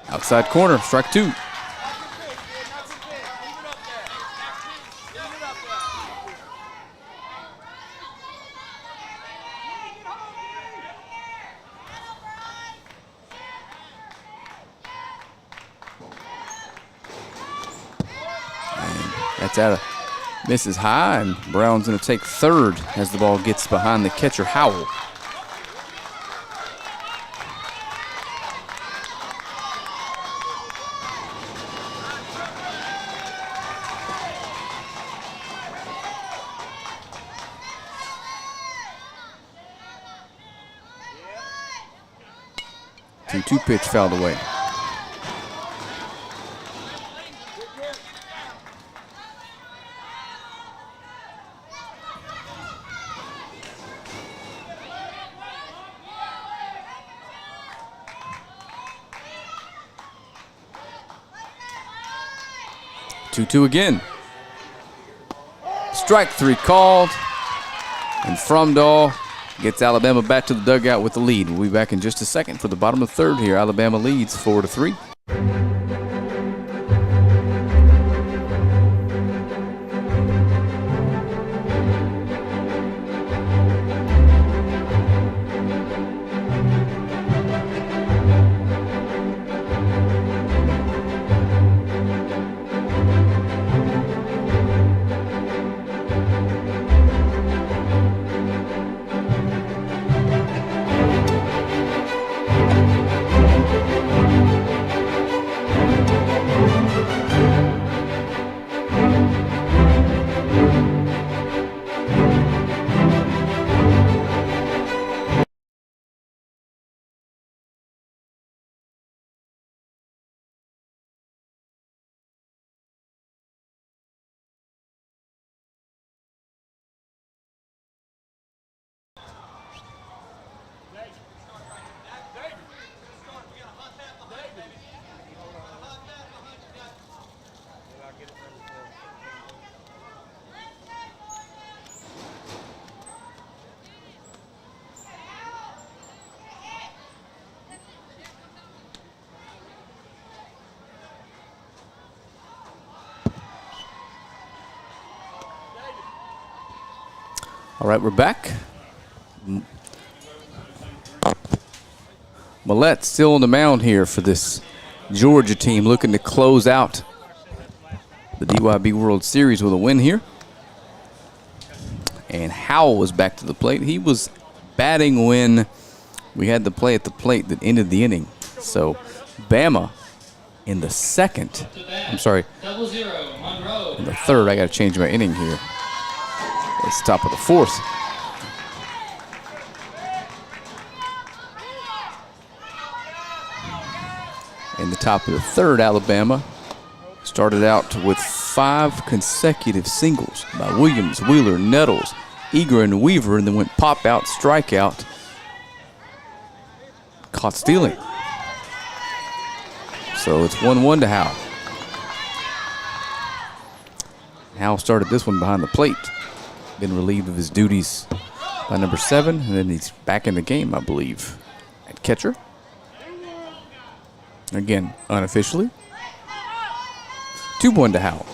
Outside corner, strike 2. That's out of misses high, and Brown's going to take third as the ball gets behind the catcher, Howell. Two pitch fouled away. Two again. Strike 3 called. And Fromdahl gets Alabama back to the dugout with the lead. We'll be back in just a second for the bottom of the third here. Alabama leads 4-3. All right, we're back. Millette still on the mound here for this Georgia team, looking to close out the DYB World Series with a win here. And Howell was back to the plate. He was batting when we had the play at the plate that ended the inning. So Bama in the second, I'm sorry, in the third, I got to change my inning here. It's the top of the fourth. In the top of the third, Alabama started out with 5 consecutive singles by Williams, Wheeler, Nettles, Eager, and Weaver, and then went pop out, strike out, caught stealing. So it's 1-1 to Howell. Howell started this one behind the plate. Been relieved of his duties by number 7, and then he's back in the game, I believe, at catcher. Again, unofficially. 2-1 to Howell.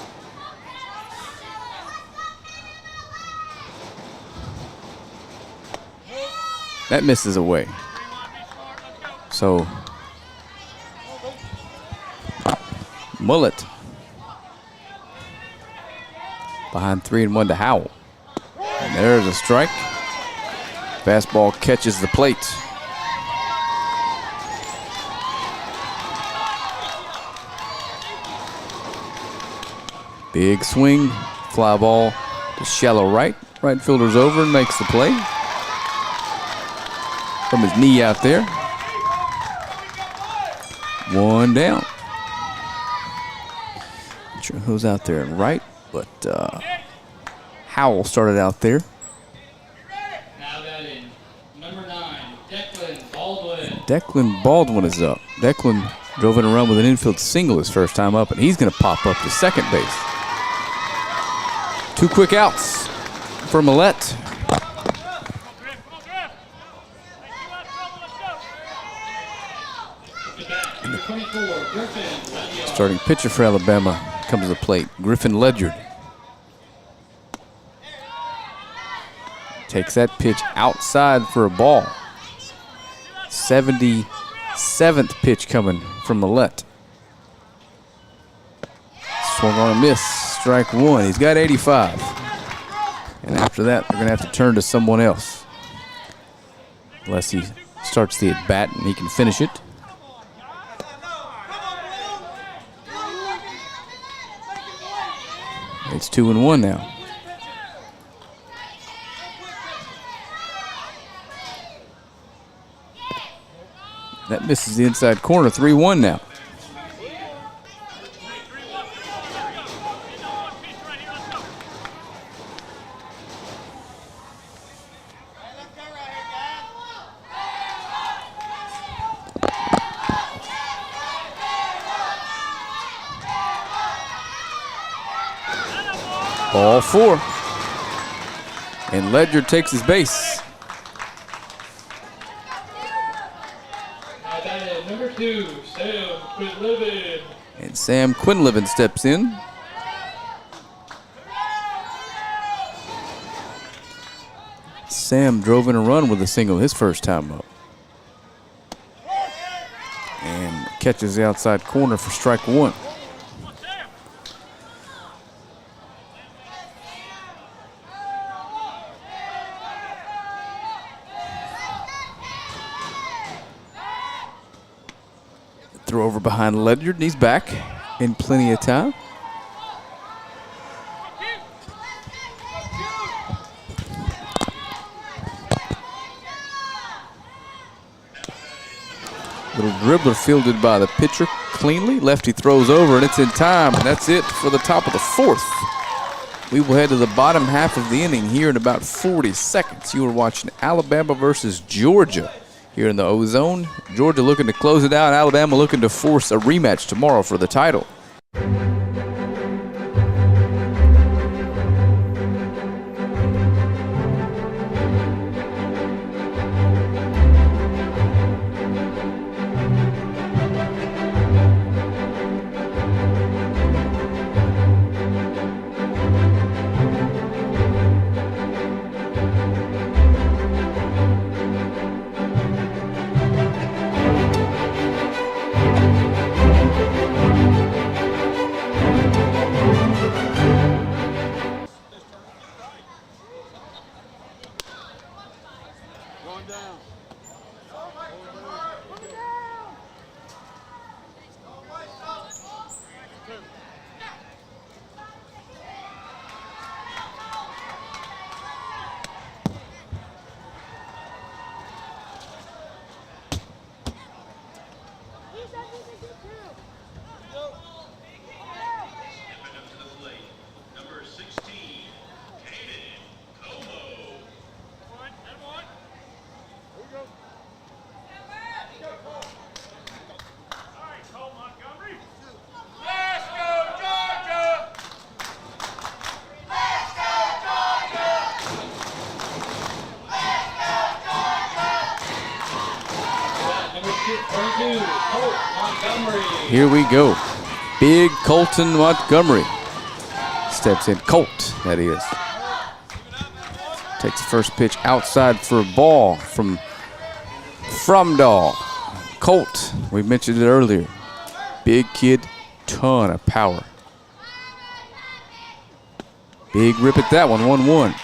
That misses away. So, Mullet behind 3-1 to Howell. And there's a strike. Fastball catches the plate. Big swing, fly ball to shallow right. Right fielder's over and makes the play. From his knee out there. 1 down. Not sure who's out there in right, but Howell started out there. Now batting, number 9, Declan Baldwin. Declan Baldwin is up. Declan drove in a run with an infield single his first time up, and he's going to pop up to second base. 2 quick outs for Millette. Starting pitcher for Alabama comes to the plate, Griffin Ledyard. Takes that pitch outside for a ball. 77th pitch coming from Millette. Swung on a miss, strike 1. He's got 85. And after that, they're going to have to turn to someone else. Unless he starts the at-bat and he can finish it. It's 2-1 now. That misses the inside corner, 3-1 now. Ball 4. And Ledyard takes his base. Number 2, Sam Quinlivan. And Sam Quinlivan steps in. Sam drove in a run with a single his first time up. And catches the outside corner for strike 1. Throw over behind Ledyard, and he's back in plenty of time. Little dribbler fielded by the pitcher cleanly. Lefty throws over, and it's in time, and that's it for the top of the 4th. We will head to the bottom half of the inning here in about 40 seconds. You are watching Alabama versus Georgia here in the O-Zone. Georgia looking to close it out. Alabama looking to force a rematch tomorrow for the title. 22, Colt Montgomery. Here we go. Big Colton Montgomery steps in. Colt, that is. Takes the first pitch outside for a ball from Fromdahl. Colt, we mentioned it earlier. Big kid, ton of power. Big rip at that one, 1-1.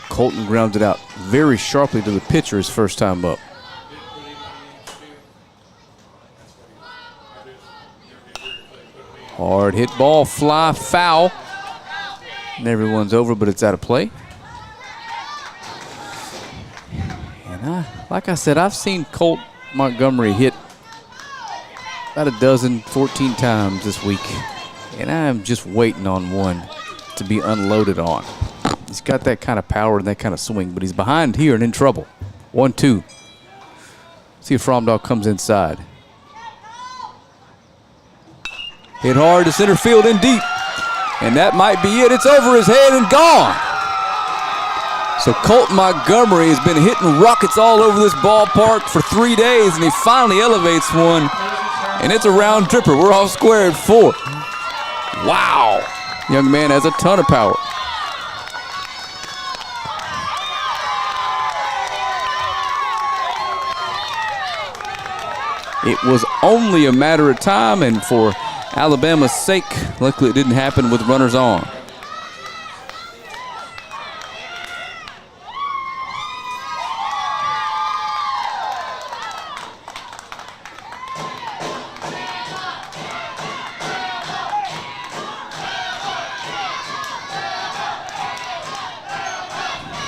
Colton grounds it out very sharply to the pitcher his first time up. Hard hit ball, fly, foul. And everyone's over, but it's out of play. And like I said, I've seen Colt Montgomery hit about 14 times this week. And I'm just waiting on one to be unloaded on. He's got that kind of power and that kind of swing, but he's behind here and in trouble. 1-2. See if Fromdahl comes inside. Hit hard to center field and deep. And that might be it. It's over his head and gone. So Colt Montgomery has been hitting rockets all over this ballpark for 3 days, and he finally elevates one. And it's a round tripper. We're off square at 4. Wow. Young man has a ton of power. It was only a matter of time, and for Alabama's sake, luckily it didn't happen with runners on.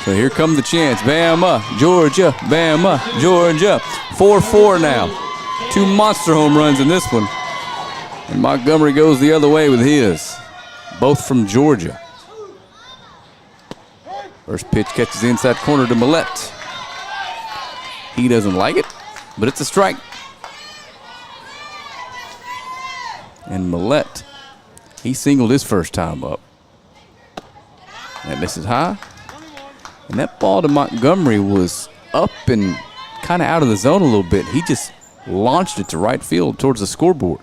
So here comes the chance. Bama, Georgia, Bama, Georgia. 4-4 now. 2 monster home runs in this one. And Montgomery goes the other way with his. Both from Georgia. First pitch catches the inside corner to Millette. He doesn't like it, but it's a strike. And Millette, he singled his first time up. That misses high. And that ball to Montgomery was up and kind of out of the zone a little bit. He just launched it to right field towards the scoreboard.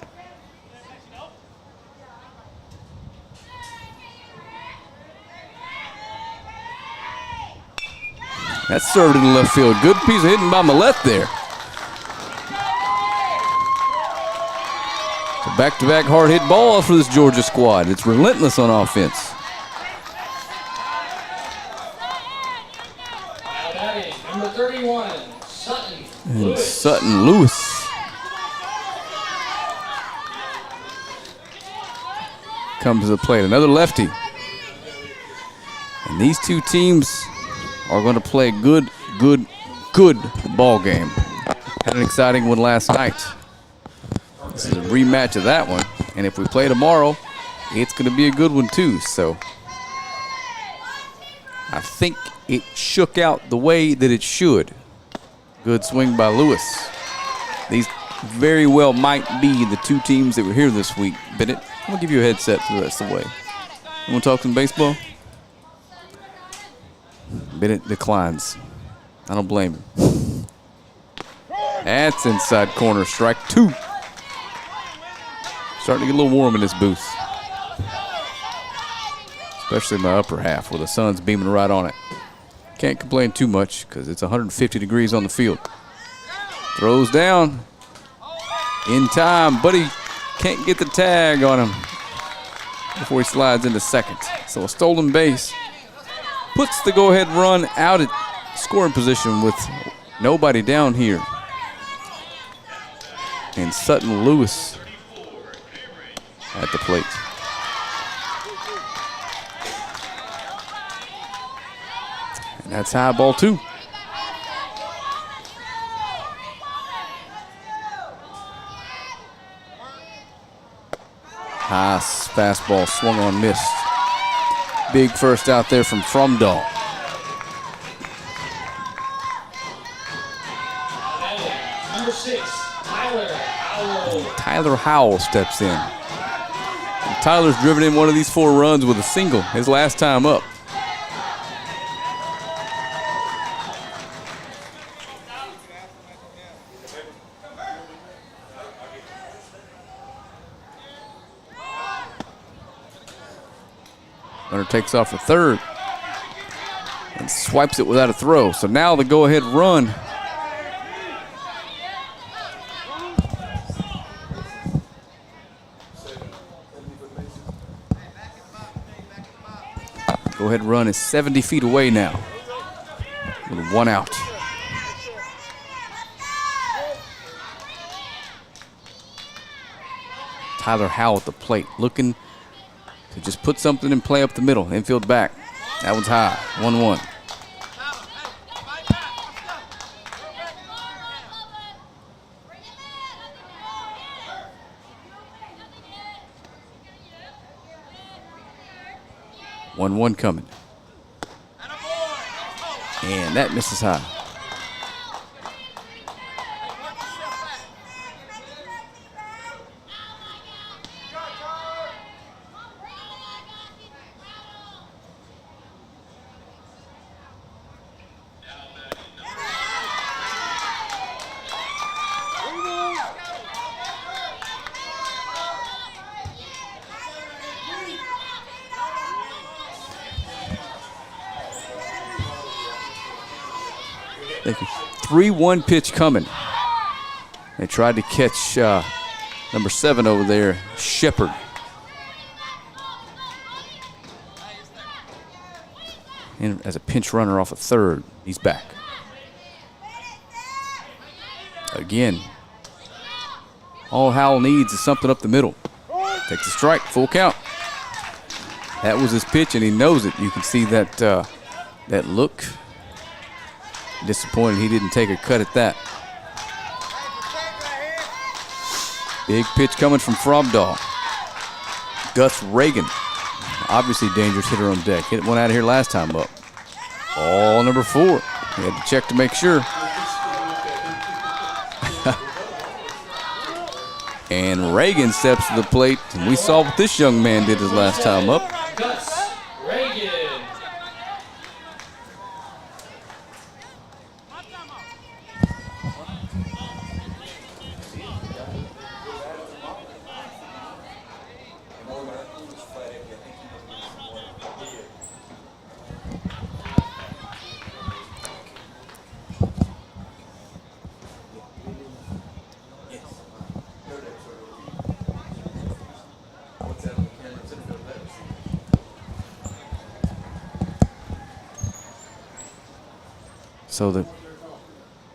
That's served in the left field. Good piece of hitting by Millette there. So back-to-back hard hit balls for this Georgia squad. It's relentless on offense. Number 31, Sutton And Lewis. Sutton Lewis comes to the plate. Another lefty. And these two teams are going to play a good ball game. Had an exciting one last night. This is a rematch of that one. And if we play tomorrow, it's going to be a good one too. So I think it shook out the way that it should. Good swing by Lewis. These very well might be the two teams that were here this week. Bennett, I'm going to give you a headset for the rest of the way. You want to talk some baseball? Bennett declines. I don't blame him. That's inside corner, strike 2. Starting to get a little warm in this booth. Especially in my upper half where the sun's beaming right on it. Can't complain too much because it's 150 degrees on the field. Throws down. In time, but he can't get the tag on him before he slides into second. So a stolen base puts the go-ahead run out at scoring position with nobody down here. And Sutton Lewis at the plate. And that's high ball 2. High fastball swung on, missed. Big first out there from Fromdahl. Number 6, Tyler Howell. Tyler Howell steps in. And Tyler's driven in one of these 4 runs with a single his last time up. Runner takes off for third and swipes it without a throw. So now the go-ahead run. Go-ahead run is 70 feet away now with one out. Tyler Howell at the plate, looking to just put something in play up the middle. Infield back. That one's high. 1-1. One coming. And that misses high. Thank you. 3-1 pitch coming. They tried to catch number 7 over there, Shepard. And as a pinch runner off of third, he's back. Again, all Howell needs is something up the middle. Takes a strike, full count. That was his pitch, and he knows it. You can see that that look. Disappointed he didn't take a cut at that. Big pitch coming from Fromdahl. Gus Reagan, obviously dangerous hitter on deck. Hit one out of here last time up. Ball number 4. He had to check to make sure. And Reagan steps to the plate, and we saw what this young man did his last time up. Gus Reagan.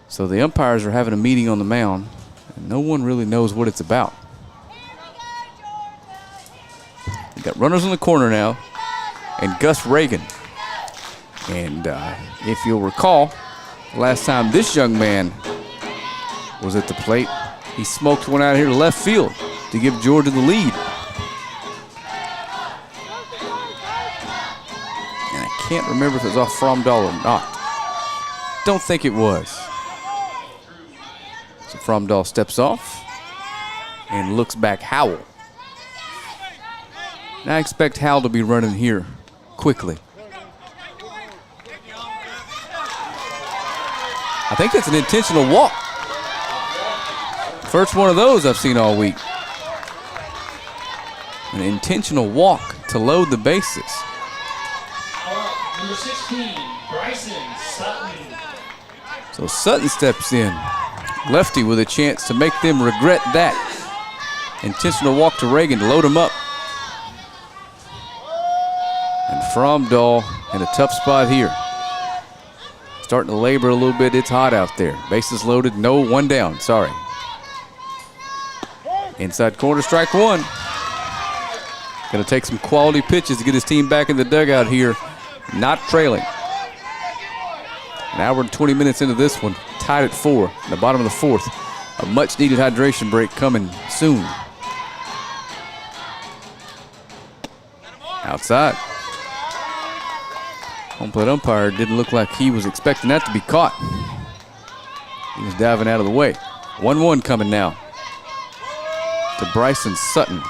So the umpires are having a meeting on the mound, and no one really knows what it's about. We got runners in the corner now, and Gus Reagan. And if you'll recall, last time this young man was at the plate, he smoked one out here to left field to give Georgia the lead. And I can't remember if it was off Fromdahl or not. Don't think it was. So Fromdahl steps off and looks back Howell. Now I expect Howell to be running here quickly. I think that's an intentional walk. First one of those I've seen all week. An intentional walk to load the bases. Number 16, Bryson Sutton. So Sutton steps in. Lefty with a chance to make them regret that. Intentional walk to Reagan to load him up. And Fromdahl in a tough spot here. Starting to labor a little bit. It's hot out there. Bases loaded. No, one down. Sorry. Inside corner, strike 1. Going to take some quality pitches to get his team back in the dugout here. Not trailing. An hour and 20 minutes into this one, tied at 4 in the bottom of the 4th. A much-needed hydration break coming soon. Outside. Home plate umpire didn't look like he was expecting that to be caught. He was diving out of the way. 1-1 coming now to Bryson Sutton.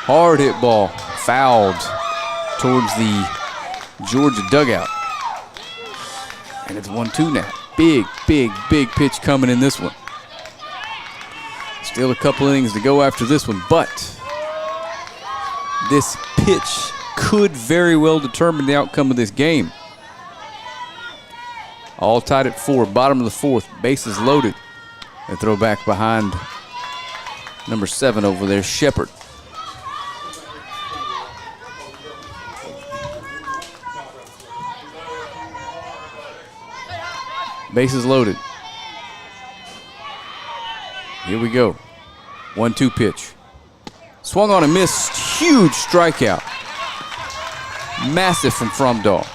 Hard hit ball, fouled towards the Georgia dugout. And it's 1-2 now. Big pitch coming in this one. Still a couple innings to go after this one, but this pitch could very well determine the outcome of this game. All tied at 4, bottom of the 4th, bases loaded. They throw back behind number 7 over there, Shepard. Bases loaded. Here we go. 1-2 pitch. Swung on and missed. Huge strikeout. Massive from Fromdahl.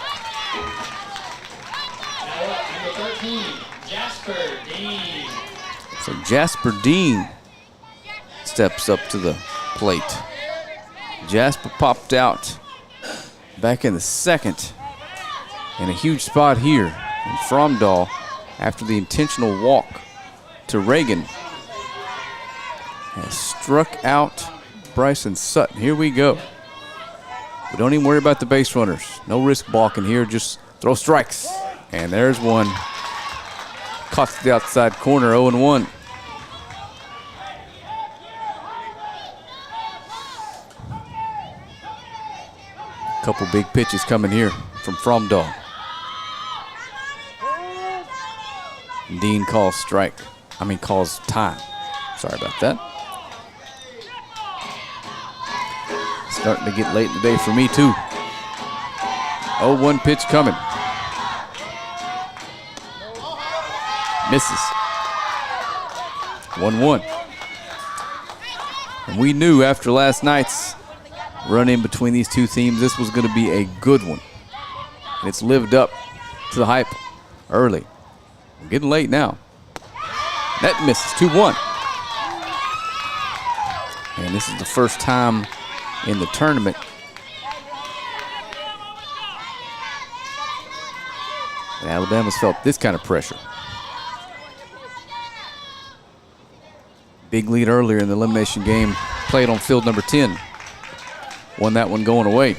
Number 13, Jasper Dean. So Jasper Dean steps up to the plate. Jasper popped out back in the 2nd. And a huge spot here. And Fromdahl, after the intentional walk to Reagan, has struck out Bryson Sutton. Here we go. We don't even worry about the base runners. No risk balking here, just throw strikes. And there's one. Caught to the outside corner, 0-1. Couple big pitches coming here from Fromdahl. Dean calls calls time. Sorry about that. Starting to get late in the day for me too. 0-1 pitch coming. Misses. 1-1. And we knew after last night's run-in between these two teams, this was going to be a good one. And it's lived up to the hype early. We're getting late now. That misses. 2-1. And this is the first time in the tournament and Alabama's felt this kind of pressure. Big lead earlier in the elimination game, played on field number 10. Won that one going away.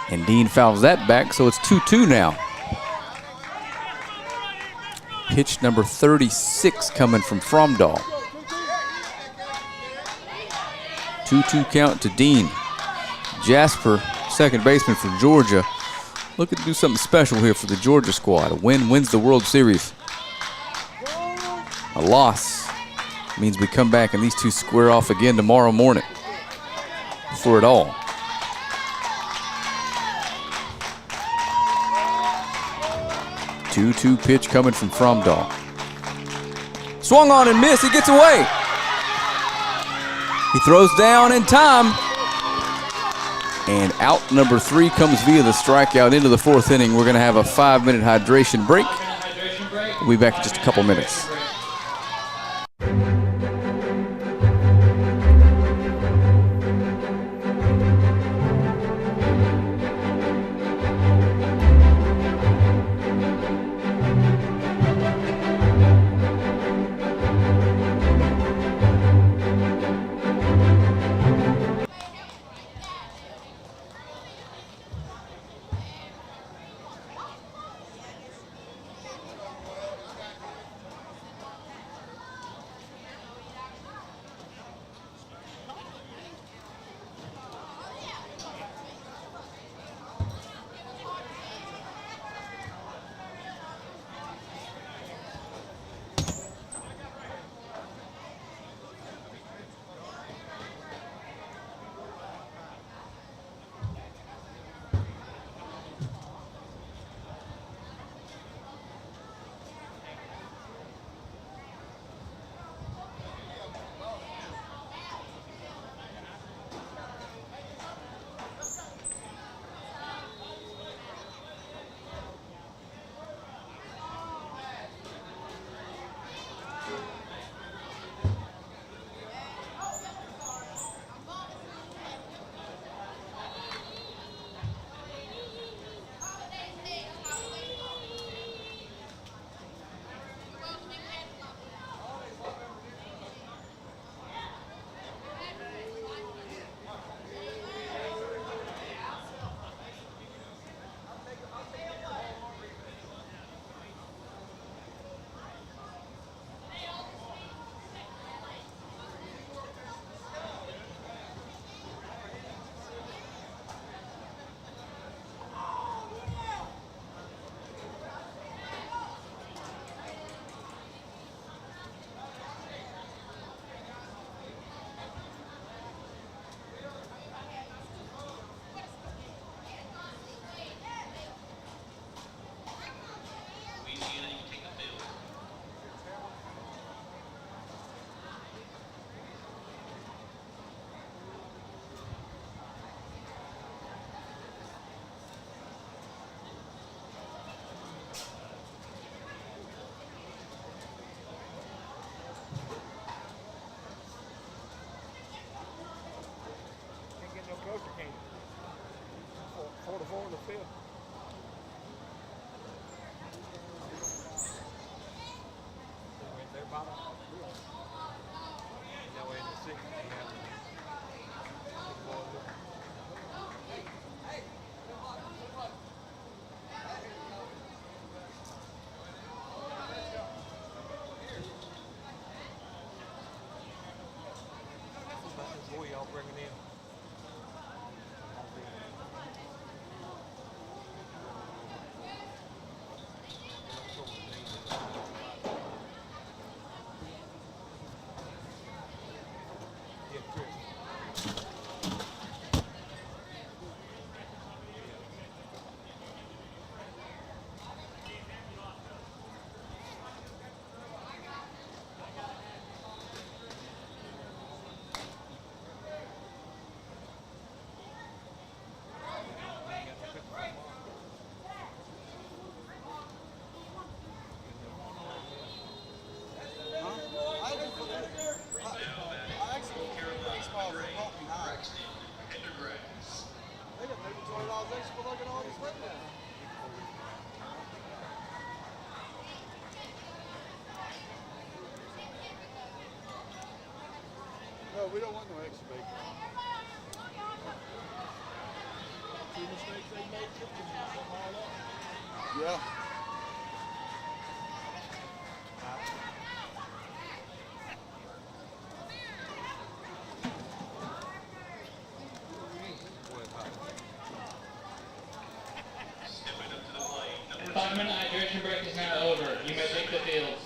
And Dean fouls that back, so it's 2-2 now. Pitch number 36 coming from Fromdahl. 2-2 count to Dean. Jasper, second baseman for Georgia, looking to do something special here for the Georgia squad. A win wins the World Series. A loss means we come back and these two square off again tomorrow morning for it all. Two-two pitch coming from Fromdahl. Swung on and missed. He gets away. He throws down in time. And out number 3 comes via the strikeout into the 4th inning. We're going to have a 5-minute hydration break. We'll be back in just a couple minutes. No, we don't want no extra bacon. See the mistakes they made? Yeah. The 5-minute hydration break is now over. You may take the fields.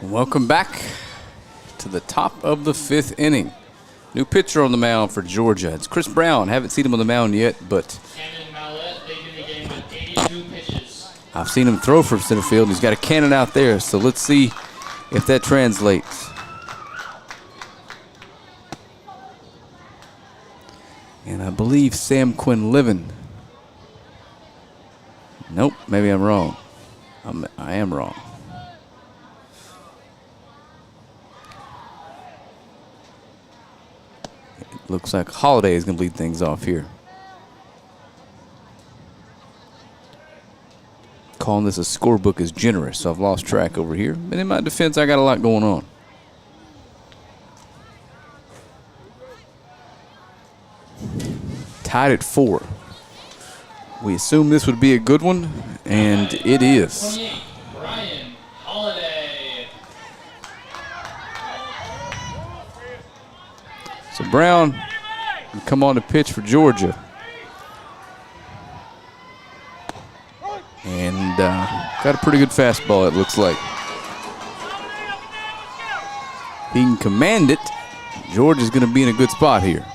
Welcome back to the top of the 5th inning. New pitcher on the mound for Georgia. It's Chris Brown. Haven't seen him on the mound yet, but Cannon Mallette leading the game with 82 pitches. I've seen him throw from center field. He's got a cannon out there, so let's see if that translates. And I believe Sam Quinlivan. Nope, maybe I'm wrong. I am wrong. It looks like Holiday is going to lead things off here. Calling this a scorebook is generous, so I've lost track over here. And in my defense, I got a lot going on. Tied at 4. We assumed this would be a good one, and it is. 28, Brian Holiday. So Brown will come on to pitch for Georgia. And got a pretty good fastball, it looks like. He can command it. Georgia's going to be in a good spot here.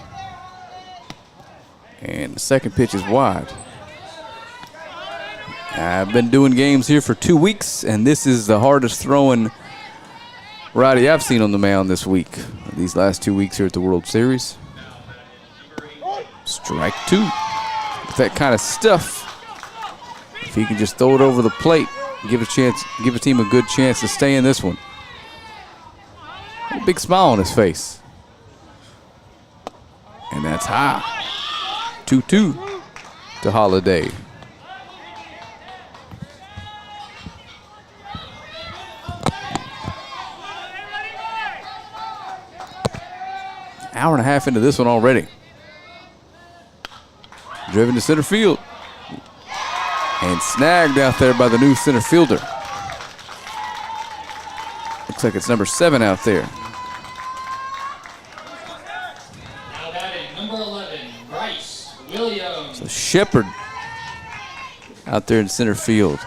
And the second pitch is wide. I've been doing games here for 2 weeks, and this is the hardest throwing righty I've seen on the mound this week. These last 2 weeks here at the World Series. Strike 2. With that kind of stuff, if he can just throw it over the plate, give a team a good chance to stay in this one. A big smile on his face. And that's high. 2-2 to Holiday. Hour and a half into this one already. Driven to center field. And snagged out there by the new center fielder. Looks like it's number 7 out there. Now batting number 11, Bryce Williams. So Shepard out there in center field.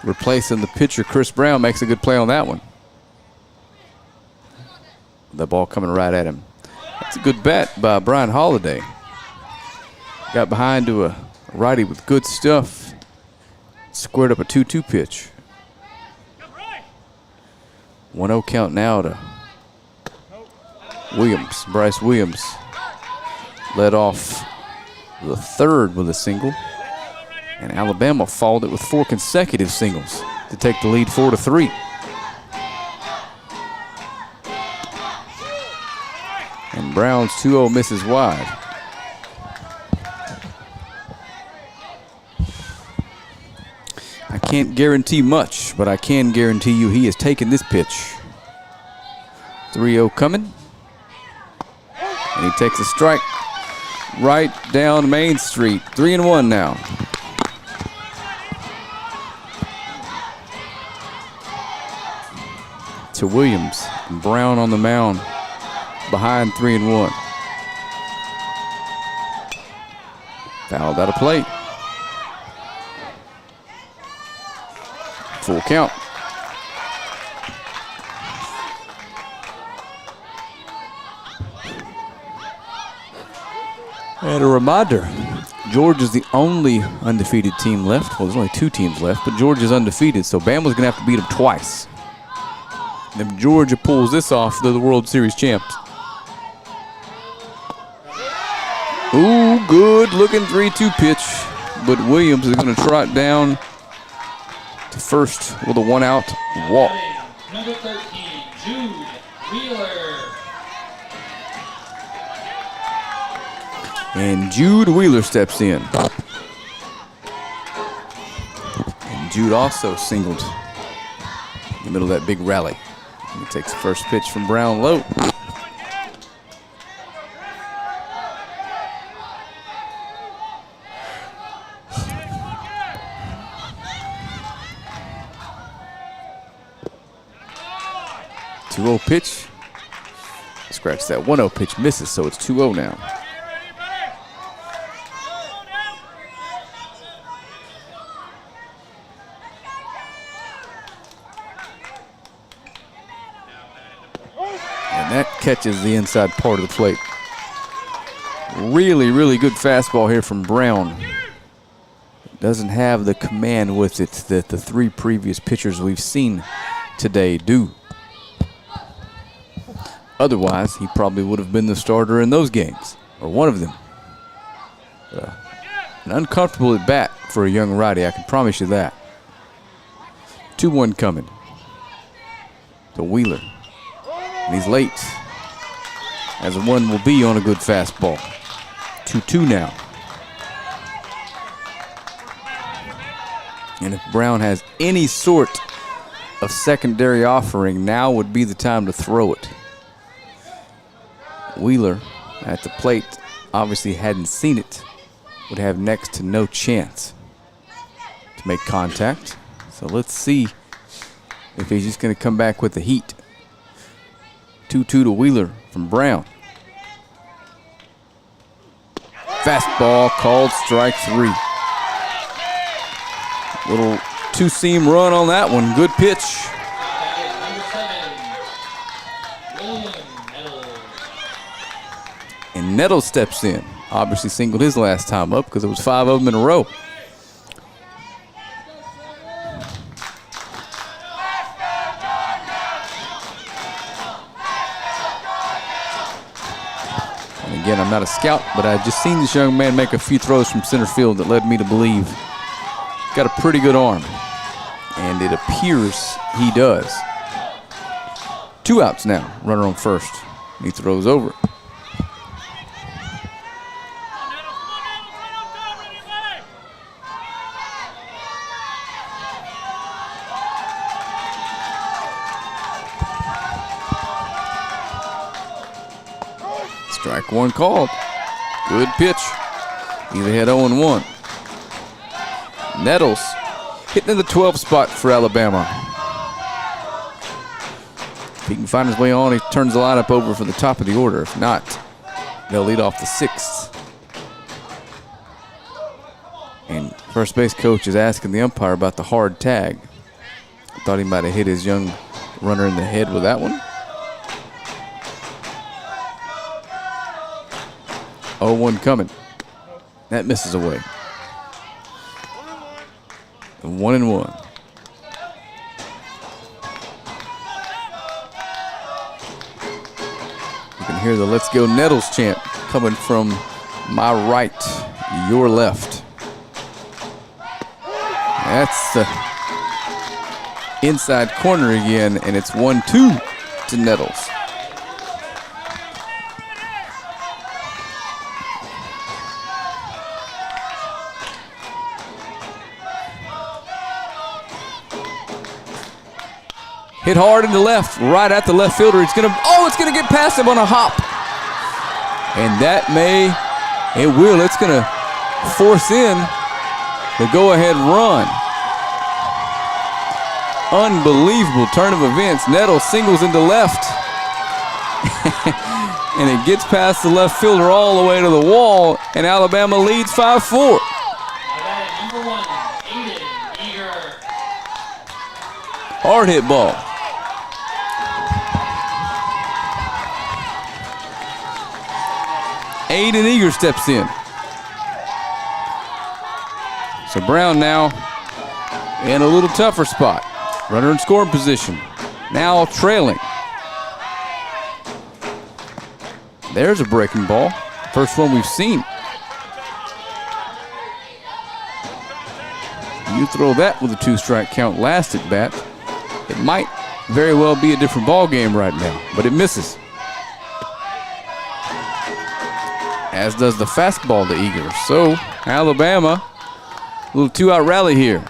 Replacing the pitcher, Chris Brown, makes a good play on that one. The ball coming right at him. That's a good bat by Brian Holiday. Got behind to a righty with good stuff. Squared up a 2-2 pitch. 1-0 count now to Williams. Bryce Williams led off the third with a single. And Alabama followed it with 4 consecutive singles to take the lead 4-3. And Brown's 2-0 misses wide. I can't guarantee much, but I can guarantee you he has taken this pitch. 3-0 coming. And he takes a strike right down Main Street. 3-1 now. To Williams. And Brown on the mound. Behind 3-1. Fouled out of play. Full count. And a reminder, Georgia's the only undefeated team left. Well, there's only 2 teams left, but Georgia's undefeated, so Bama's going to have to beat them twice. And if Georgia pulls this off, they're the World Series champs. Ooh, good looking 3-2 pitch, but Williams is going to trot down to first with a 1-out walk. Number 13, Jude Wheeler. And Jude Wheeler steps in. And Jude also singled in the middle of that big rally. He takes the first pitch from Brown low. Pitch. Scratch that 1-0 pitch, misses, so it's 2-0 now. And that catches the inside part of the plate. Really, really good fastball here from Brown. Doesn't have the command with it that the 3 previous pitchers we've seen today do. Otherwise, he probably would have been the starter in those games, or one of them. An uncomfortable at bat for a young righty, I can promise you that. 2-1 coming to Wheeler. And he's late, as one will be on a good fastball. 2-2 now. And if Brown has any sort of secondary offering, now would be the time to throw it. Wheeler at the plate obviously hadn't seen it, would have next to no chance to make contact. So let's see if he's just going to come back with the heat. 2-2 to Wheeler from Brown. Fastball called strike 3. Little 2-seam run on that one. Good pitch. And Nettles steps in. Obviously singled his last time up because it was 5 of them in a row. And again, I'm not a scout, but I just seen this young man make a few throws from center field that led me to believe he's got a pretty good arm. And it appears he does. 2 outs now. Runner on first. He throws over. Strike 1 called. Good pitch. He's ahead 0-1. Nettles hitting in the 12th spot for Alabama. If he can find his way on, he turns the lineup over for the top of the order. If not, they'll lead off the 6th. And first base coach is asking the umpire about the hard tag. I thought he might have hit his young runner in the head with that one. 0-1 coming. That misses away. 1-1. You can hear the "Let's Go Nettles" chant coming from my right, your left. That's the inside corner again, and it's 1-2 to Nettles. Hit hard in the left, right at the left fielder. It's gonna get past him on a hop. And that it's gonna force in the go-ahead run. Unbelievable turn of events. Nettles singles into left. And it gets past the left fielder all the way to the wall, and Alabama leads 5-4. Number 1, Aiden Eager. Hard hit ball. Aiden Eager steps in. So Brown now in a little tougher spot. Runner in scoring position. Now trailing. There's a breaking ball. First one we've seen. You throw that with a 2-strike count last at bat, it might very well be a different ball game right now, but it misses. As does the fastball to Eager. So Alabama, a little 2-out rally here.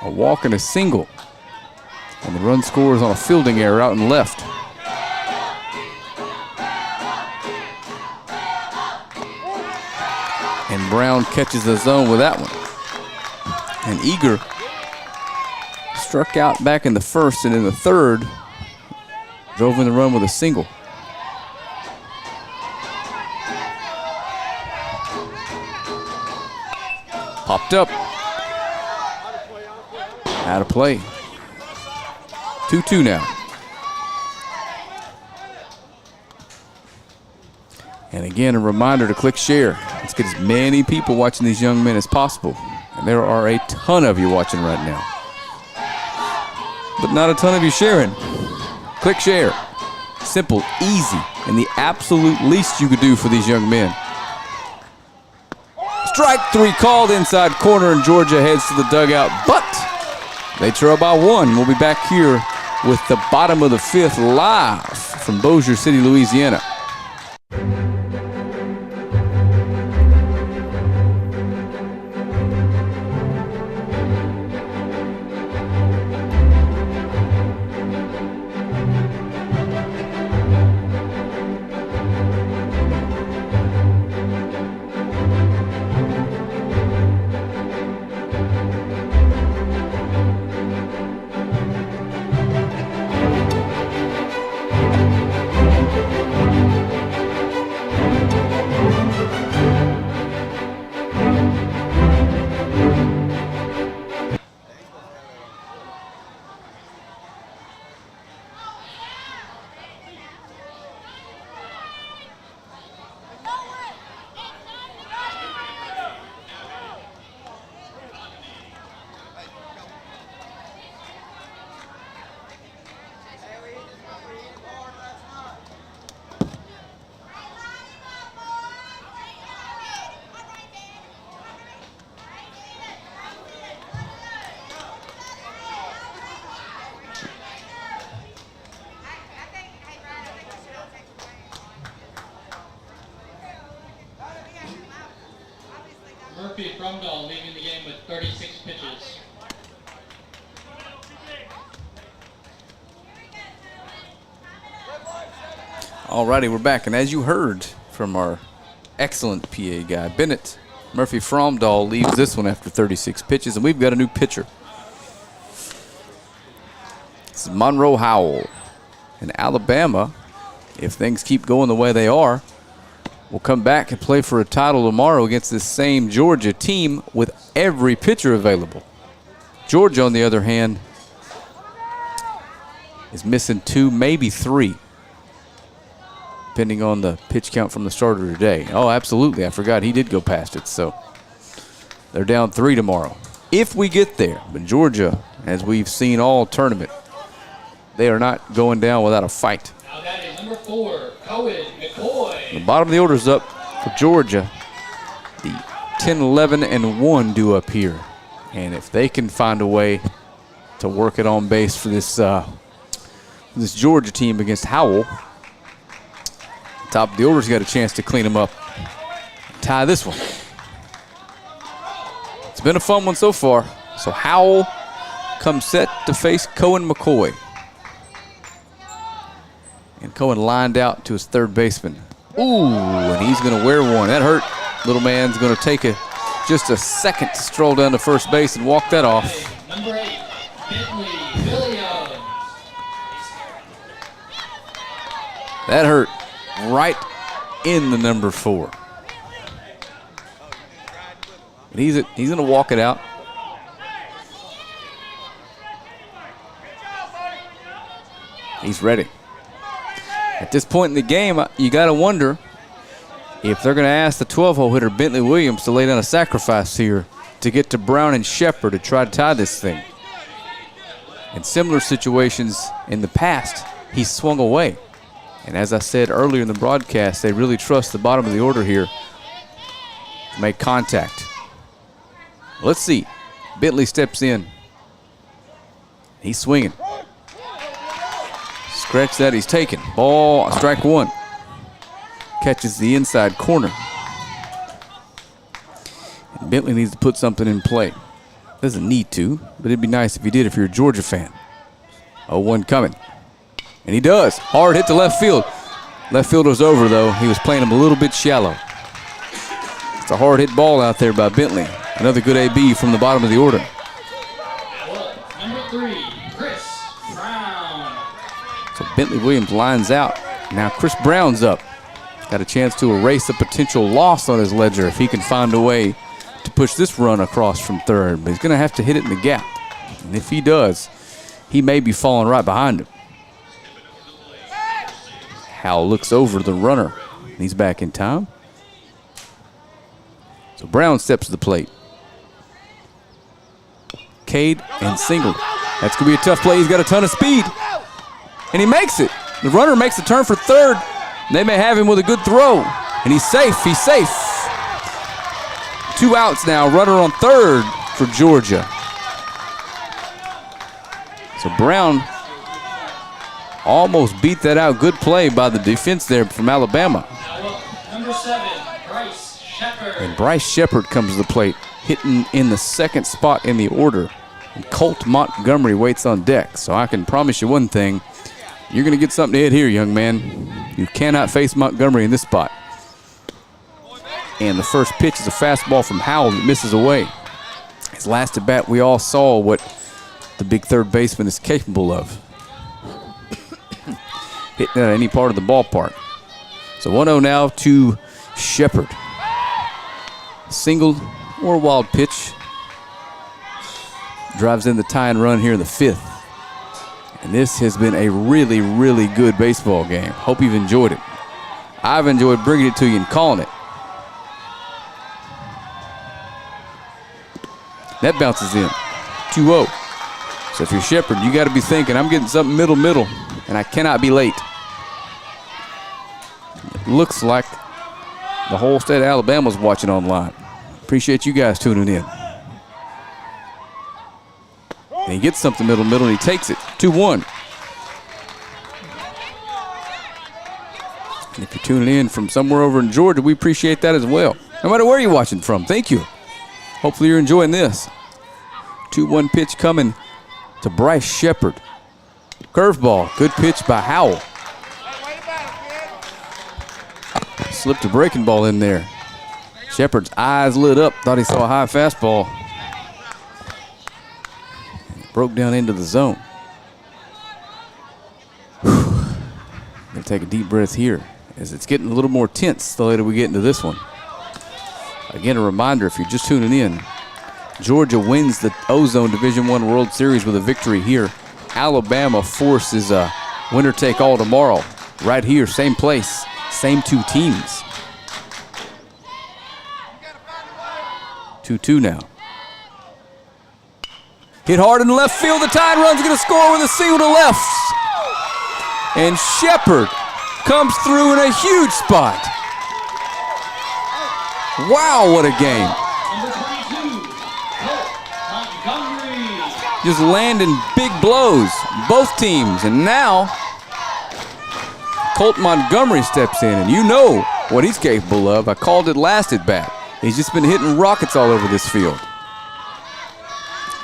A walk and a single. And the run scores on a fielding error out in left. And Brown catches the zone with that one. And Eager struck out back in the first, and in the third, drove in the run with a single. Popped up. Out of play. 2-2 now. And again, a reminder to click share. Let's get as many people watching these young men as possible. And there are a ton of you watching right now. But not a ton of you sharing. Click share. Simple, easy, and the absolute least you could do for these young men. Strike 3 called inside corner, and Georgia heads to the dugout, but they trail by 1. We'll be back here with the bottom of the 5th live from Bossier City, Louisiana. Murphy Fromdahl leaving the game with 36 pitches. Alrighty, we're back, and as you heard from our excellent PA guy, Bennett, Murphy Fromdahl leaves this one after 36 pitches, and we've got a new pitcher. This is Monroe Howell. And Alabama, if things keep going the way they are, will come back and play for a title tomorrow against this same Georgia team with every pitcher available. Georgia, on the other hand, is missing 2, maybe 3, depending on the pitch count from the starter today. Oh, absolutely. I forgot he did go past it. So they're down 3 tomorrow, if we get there. But Georgia, as we've seen all tournament, they are not going down without a fight. Now that is number 4, Cohen McCoy. The bottom of the order's up for Georgia. The 10-11-1 due up here And if they can find a way to work it on base for this this Georgia team against Howell, top of the order's got a chance to clean them up, tie this one. It's been a fun one so far. So Howell comes set to face Cohen McCoy. And Cohen lined out to his third baseman. Ooh, and he's going to wear one. That hurt. Little man's going to take just a second to stroll down to first base and walk that off. Number 8, Bentley Williams. That hurt right in the number 4. And he's going to walk it out. He's ready. At this point in the game, you got to wonder if they're going to ask the 12-hole hitter, Bentley Williams, to lay down a sacrifice here to get to Brown and Shepard to try to tie this thing. In similar situations in the past, he swung away. And as I said earlier in the broadcast, they really trust the bottom of the order here to make contact. Let's see. Bentley steps in. He's swinging. Scratch that, he's taken. Ball, strike 1. Catches the inside corner. And Bentley needs to put something in play. Doesn't need to, but it'd be nice if he did if you're a Georgia fan. 0-1 coming. And he does. Hard hit to left field. Left fielder's over, though. He was playing him a little bit shallow. It's a hard hit ball out there by Bentley. Another good AB from the bottom of the order. Number 3, Chris Brown. So Bentley Williams lines out. Now Chris Brown's up. Got a chance to erase a potential loss on his ledger if he can find a way to push this run across from third. But he's going to have to hit it in the gap. And if he does, he may be falling right behind him. Howell looks over the runner. He's back in time. So Brown steps to the plate. Cade and single. That's going to be a tough play. He's got a ton of speed. And he makes it. The runner makes the turn for third. They may have him with a good throw. And he's safe. He's safe. 2 outs now. Runner on third for Georgia. So Brown almost beat that out. Good play by the defense there from Alabama. Number 7, Bryce Shepard. And Bryce Shepard comes to the plate, hitting in the second spot in the order. And Colt Montgomery waits on deck. So I can promise you one thing. You're going to get something to hit here, young man. You cannot face Montgomery in this spot. And the first pitch is a fastball from Howell that misses away. His last at bat, we all saw what the big third baseman is capable of. Hitting at any part of the ballpark. So 1-0 now to Shepard. Single or wild pitch. Drives in the tying run here in the 5th. And this has been a really, really good baseball game. Hope you've enjoyed it. I've enjoyed bringing it to you and calling it. That bounces in. 2-0. So if you're Shepard, you got to be thinking, I'm getting something middle, and I cannot be late. It looks like the whole state of Alabama's watching online. Appreciate you guys tuning in. And he gets something middle, and he takes it. 2-1. And if you're tuning in from somewhere over in Georgia, we appreciate that as well. No matter where you're watching from, thank you. Hopefully you're enjoying this. 2-1 pitch coming to Bryce Shepard. Curveball. Good pitch by Howell. Slipped a breaking ball in there. Shepard's eyes lit up. Thought he saw a high fastball. Broke down into the zone. Gonna take a deep breath here as it's getting a little more tense the later we get into this one. Again, a reminder, if you're just tuning in, Georgia wins the Ozone Division I World Series with a victory here. Alabama forces a winner-take-all tomorrow. Right here, same place, same 2 teams. 2-2 now. Hit hard in the left field. The tying run's going to score with a single to left. And Shepard comes through in a huge spot. Wow, what a game. Number 22, Colt just landing big blows, both teams. And now Colt Montgomery steps in, and you know what he's capable of. I called it last at bat. He's just been hitting rockets all over this field.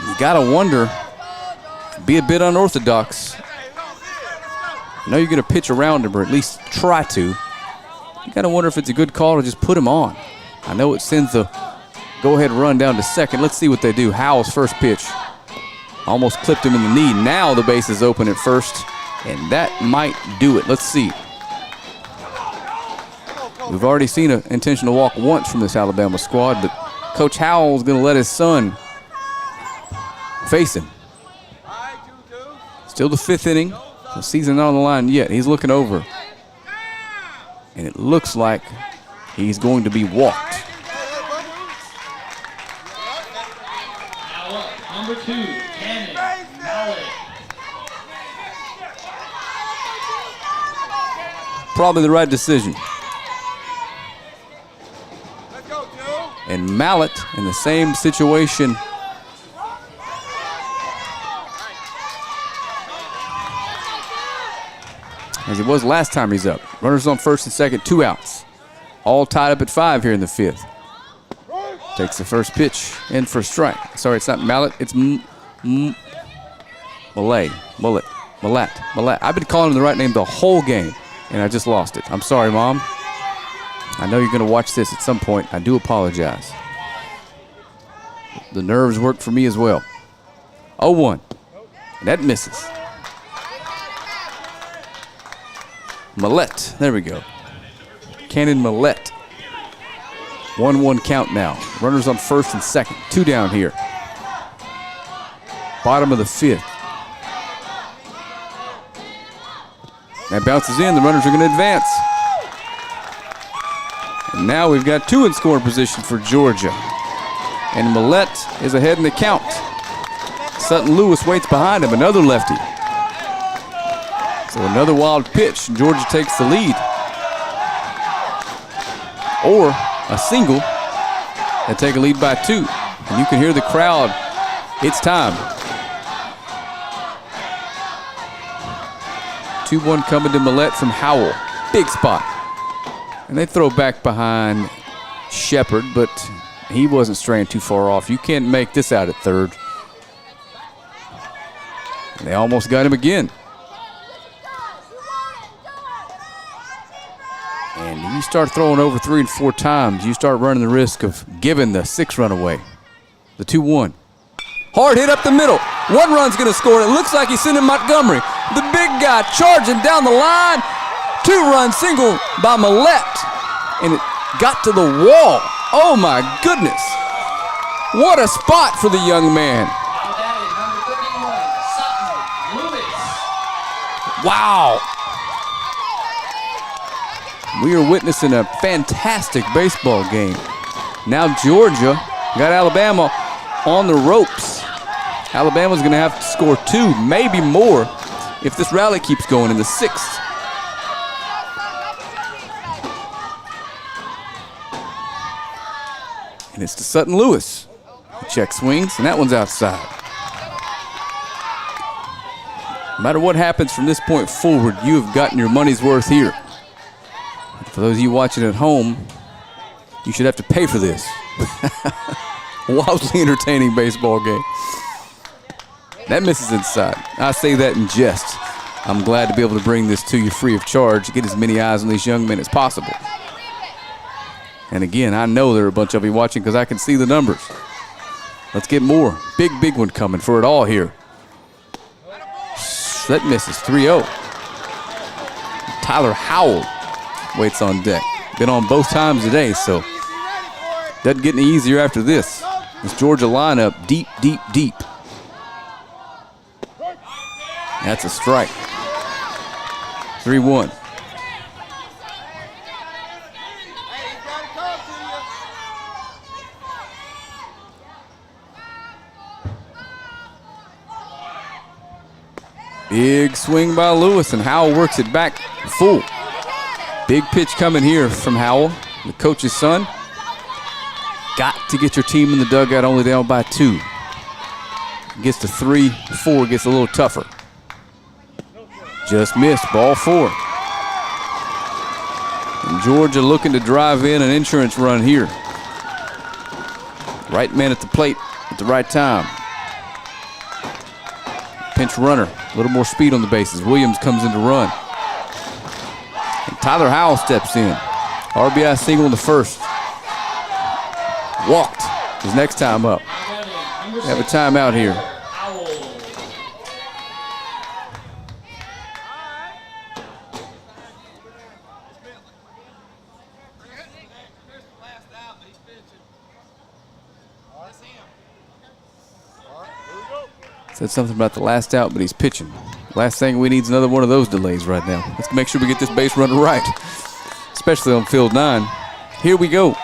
You gotta wonder, be a bit unorthodox. I know you're gonna pitch around him, or at least try to. You gotta wonder if it's a good call to just put him on. I know it sends the go-ahead run down to second. Let's see what they do. Howell's first pitch almost clipped him in the knee. Now the base is open at first, and that might do it. Let's see. We've already seen an intentional walk once from this Alabama squad, but Coach Howell's going to let his son face him. Still the 5th inning. The season not on the line yet. He's looking over, and it looks like he's going to be walked. Number 2, Cannon Mallet. Probably the right decision. And Mallet in the same situation as he was last time he's up. Runners on first and second, 2 outs. All tied up at 5 here in the 5th. Takes the first pitch in for a strike. Sorry, it's not Mallet, it's Mullet. I've been calling him the right name the whole game, and I just lost it. I'm sorry, Mom. I know you're going to watch this at some point. I do apologize. The nerves worked for me as well. 0-1. And that misses. Millette. There we go. Cannon Millette. 1-1 count now. Runners on first and second. 2 down here. Bottom of the 5th. That bounces in. The runners are going to advance. And now we've got 2 in scoring position for Georgia. And Millette is ahead in the count. Sutton Lewis waits behind him, another lefty. So another wild pitch. Georgia takes the lead. Or a single and take a lead by 2. And you can hear the crowd. It's time. 2-1 coming to Millette from Howell. Big spot. And they throw back behind Shepard, but he wasn't straying too far off. You can't make this out at third. And they almost got him again. And you start throwing over 3 and 4 times, you start running the risk of giving the 6th run away. The 2-1. Hard hit up the middle. 1 run's going to score. It looks like he's sending Montgomery. The big guy charging down the line. 2-run single by Millette. And it got to the wall. Oh, my goodness. What a spot for the young man. That is number 31, Sutton Lewis. Wow. We are witnessing a fantastic baseball game. Now Georgia got Alabama on the ropes. Alabama's going to have to score 2, maybe more, if this rally keeps going in the 6th. And it's to Sutton Lewis. Check swings, and that one's outside. No matter what happens from this point forward, you have gotten your money's worth here. For those of you watching at home, you should have to pay for this. Wildly entertaining baseball game. That misses inside. I say that in jest. I'm glad to be able to bring this to you free of charge, get as many eyes on these young men as possible. And again, I know there are a bunch of you watching because I can see the numbers. Let's get more. Big one coming for it all here. That misses. 3-0. Tyler Howell waits on deck. Been on both times today, so doesn't get any easier after this. This Georgia lineup deep. That's a strike. 3-1. Big swing by Lewis, and Howell works it back full. Big pitch coming here from Howell, the coach's son. Got to get your team in the dugout, only down by 2. Gets to 3, 4 gets a little tougher. Just missed, ball 4. And Georgia looking to drive in an insurance run here. Right man at the plate at the right time. Pinch runner, a little more speed on the bases. Williams comes in to run. And Tyler Howell steps in. RBI single in the first. Walked his next time up. We have a timeout here. Said something about the last out, but he's pitching. Last thing we need is another one of those delays right now. Let's make sure we get this base runner right, especially on field 9. Here we go.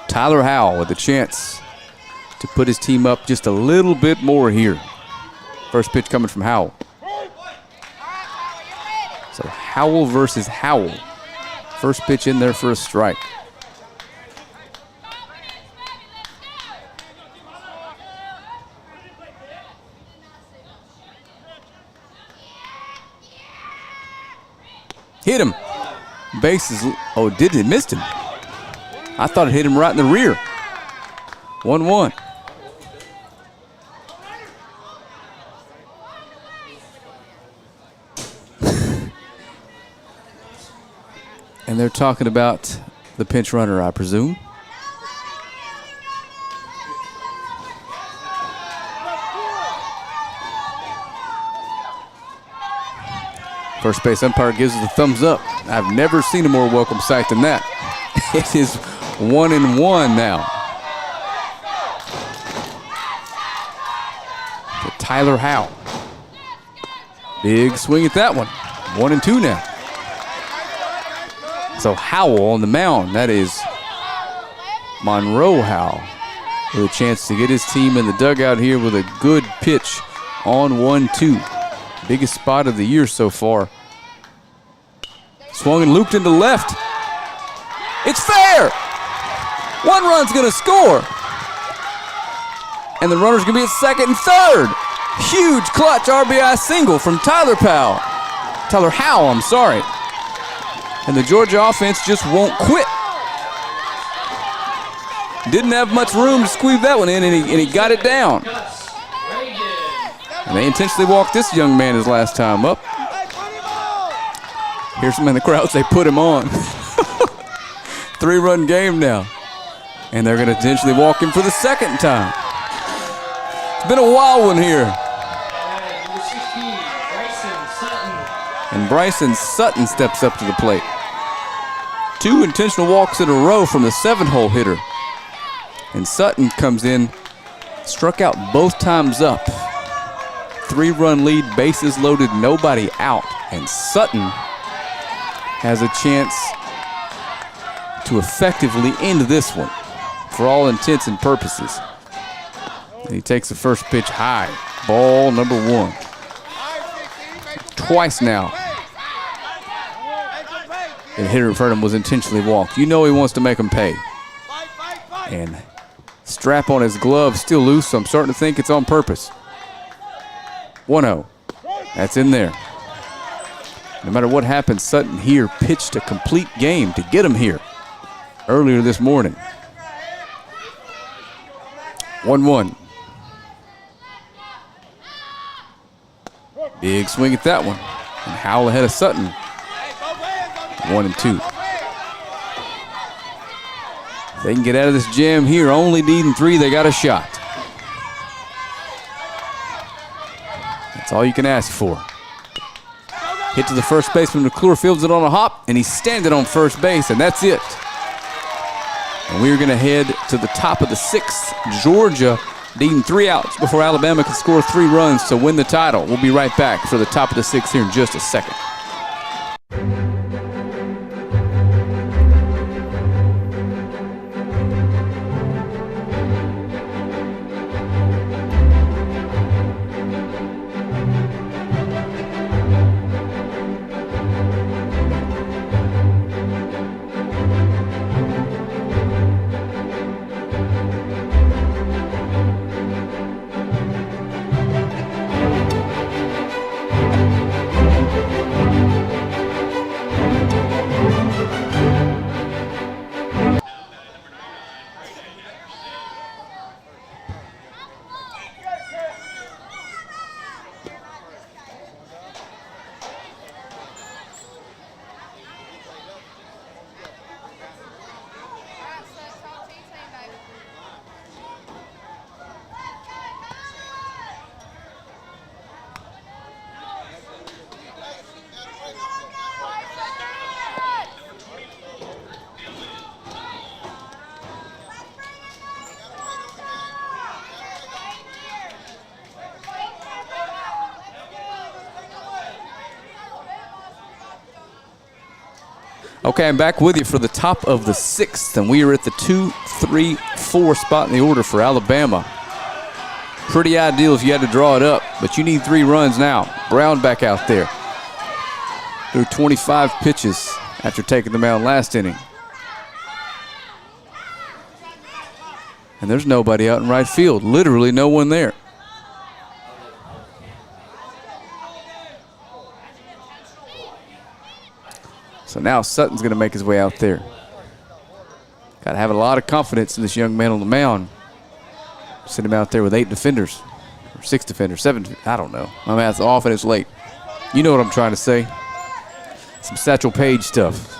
Tyler Howell with a chance to put his team up just a little bit more here. First pitch coming from Howell. So Howell versus Howell. First pitch in there for a strike. Hit him. Bases. Oh, did it? Missed him. I thought it hit him right in the rear. 1-1. And they're talking about the pinch runner, I presume. First base umpire gives us a thumbs up. I've never seen a more welcome sight than that. It is 1-1 now. To Tyler Howell. Big swing at that one. 1-2 now. So Howell on the mound. That is Monroe Howell with a chance to get his team in the dugout here with a good pitch on 1-2. Biggest spot of the year so far. Swung and looped into left. It's fair! 1 run's gonna score. And the runner's gonna be at second and third. Huge clutch RBI single from Tyler Howell, I'm sorry. And the Georgia offense just won't quit. Didn't have much room to squeeze that one in, and he got it down. And they intentionally walked this young man his last time up. Here's some in the crowd say, put him on. 3-run game now. And they're going to intentionally walk him for the second time. It's been a wild one here. And Bryson Sutton steps up to the plate. 2 intentional walks in a row from the 7-hole hitter. And Sutton comes in, struck out both times up. 3-run lead, bases loaded, nobody out. And Sutton has a chance to effectively end this one for all intents and purposes. And he takes the first pitch high. Ball number 1. Twice now. The hitter in front of him was intentionally walked. You know he wants to make him pay. And strap on his glove still loose, so I'm starting to think it's on purpose. 1-0. That's in there. No matter what happens, Sutton here pitched a complete game to get him here earlier this morning. 1-1. Big swing at that one. And Howell ahead of Sutton. 1-2. If they can get out of this jam here, only needing 3, they got a shot. That's all you can ask for. Hit to the first baseman. McClure fields it on a hop, and he's standing on first base, and that's it. And we're going to head to the top of the 6th. Georgia needing 3 outs before Alabama can score 3 runs to win the title. We'll be right back for the top of the 6th here in just a second. Okay, I'm back with you for the top of the 6th, and we are at the 2, 3, 4 spot in the order for Alabama. Pretty ideal if you had to draw it up, but you need 3 runs now. Brown back out there. Threw 25 pitches after taking the mound last inning. And there's nobody out in right field. Literally no one there. So now Sutton's going to make his way out there. Got to have a lot of confidence in this young man on the mound. Send him out there with 8 defenders, or 6 defenders, 7, I don't know. My math's off and it's late. You know what I'm trying to say. Some Satchel Paige stuff.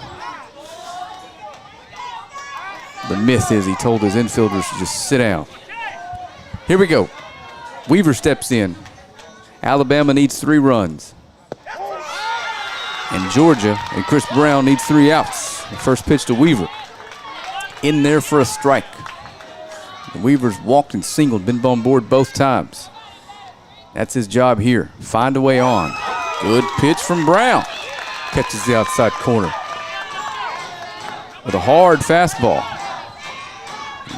The myth is he told his infielders to just sit down. Here we go. Weaver steps in. Alabama needs 3 runs. And Georgia and Chris Brown needs 3 outs. The first pitch to Weaver. In there for a strike. The Weaver's walked and singled, been on board both times. That's his job here. Find a way on. Good pitch from Brown. Catches the outside corner with a hard fastball.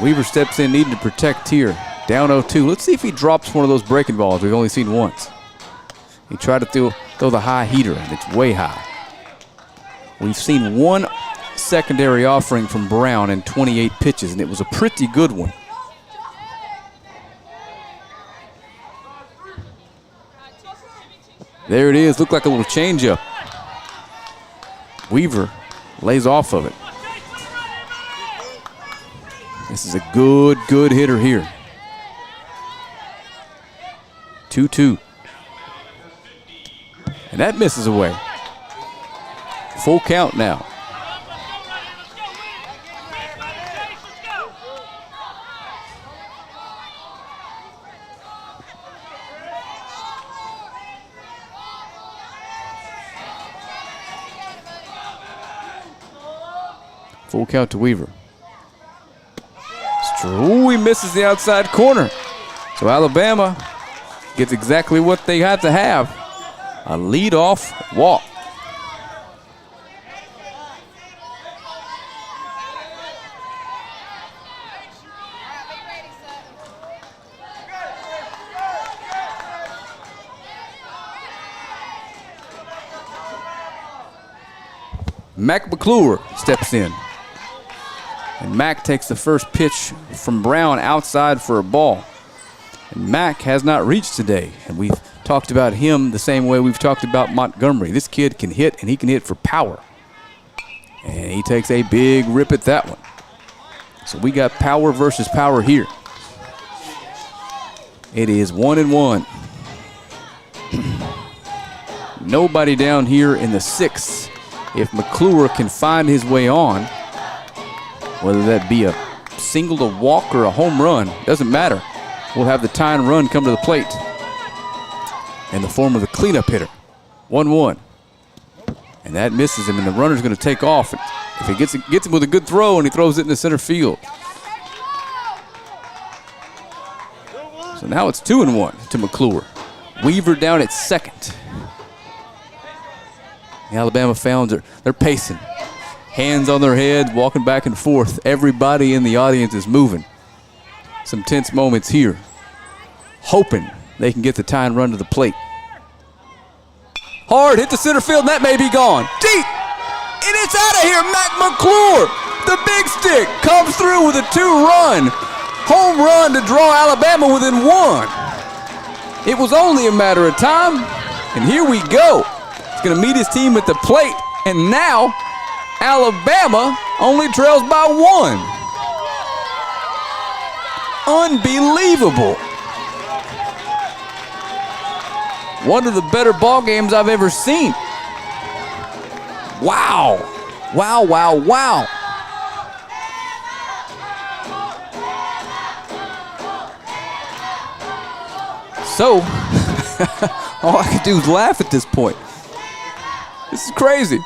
Weaver steps in, needing to protect here. Down 0-2. Let's see if he drops one of those breaking balls we've only seen once. He tried to throw the high heater, and it's way high. We've seen one secondary offering from Brown in 28 pitches, and it was a pretty good one. There it is. Looked like a little changeup. Weaver lays off of it. This is a good hitter here. 2-2. And that misses away. Full count now. Full count to Weaver. Ooh, he misses the outside corner. So Alabama gets exactly what they had to have. A leadoff walk. Mac McClure steps in. And Mac takes the first pitch from Brown outside for a ball. And Mac has not reached today. And we've talked about him the same way we've talked about Montgomery. This kid can hit, and he can hit for power. And he takes a big rip at that one. So we got power versus power here. It is 1-1. Nobody down here in the 6th. If McClure can find his way on, whether that be a single, a walk, or a home run, doesn't matter. We'll have the tying run come to the plate in the form of the cleanup hitter. 1-1. And that misses him, and the runner's going to take off. If he gets him with a good throw, and he throws it in the center field. So now it's 2-1 to McClure. Weaver down at second. The Alabama fans they're pacing. Hands on their head, walking back and forth. Everybody in the audience is moving. Some tense moments here. Hoping they can get the tying run to the plate. Hard, hit the center field, and that may be gone. Deep, and it's out of here. Mac McClure, the big stick, comes through with a 2-run home run to draw Alabama within 1. It was only a matter of time, and here we go. He's going to meet his team at the plate, and now Alabama only trails by 1. Unbelievable. One of the better ball games I've ever seen. Wow. Wow, wow, wow. So, all I could do is laugh at this point. This is crazy.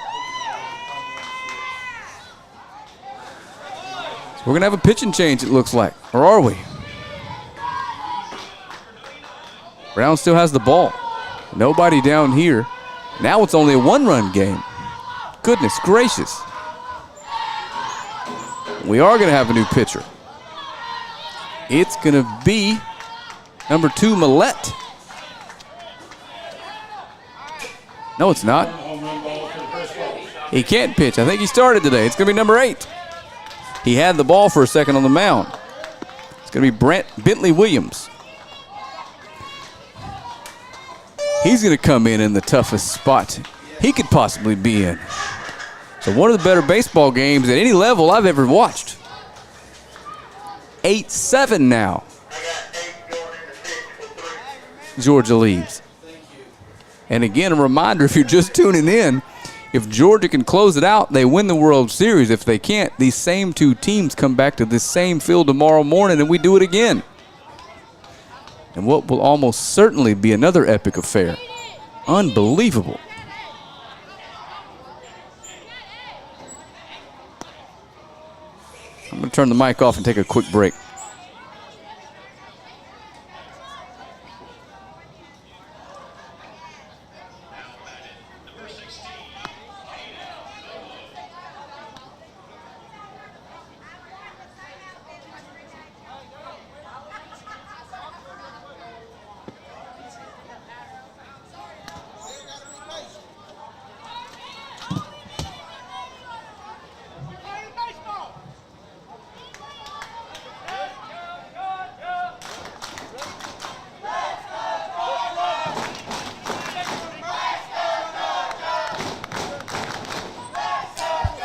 So we're going to have a pitching change, it looks like. Or are we? Brown still has the ball. Nobody down here. Now it's only a 1-run game. Goodness gracious. we are going to have a new pitcher. It's going to be number 2, Millette. No, it's not. He can't pitch. I think he started today. It's going to be number 8. He had the ball for a second on the mound. It's going to be Bentley Williams. He's going to come in the toughest spot he could possibly be in. So one of the better baseball games at any level I've ever watched. 8-7 now. Georgia leads. And again, a reminder, if you're just tuning in, if Georgia can close it out, they win the World Series. If they can't, these same 2 teams come back to this same field tomorrow morning and we do it again. And what will almost certainly be another epic affair. Unbelievable. I'm going to turn the mic off and take a quick break.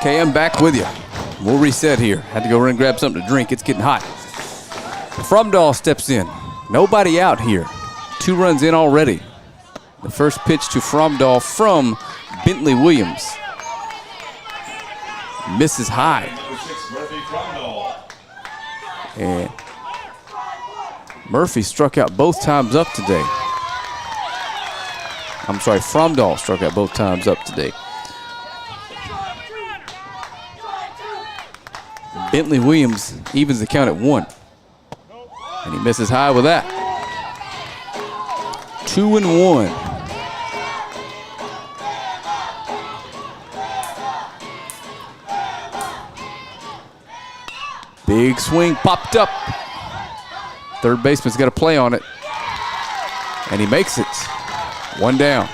Okay, I'm back with you. We'll reset here. Had to go run and grab something to drink. It's getting hot. Fromdahl steps in. Nobody out here. 2 runs in already. The first pitch to Fromdahl from Bentley Williams. Misses high. And Murphy struck out both times up today. I'm sorry, Fromdahl struck out both times up today. Bentley Williams evens the count at 1. And he misses high with that. 2-1. Big swing popped up. Third baseman's got a play on it. And he makes it. 1 down.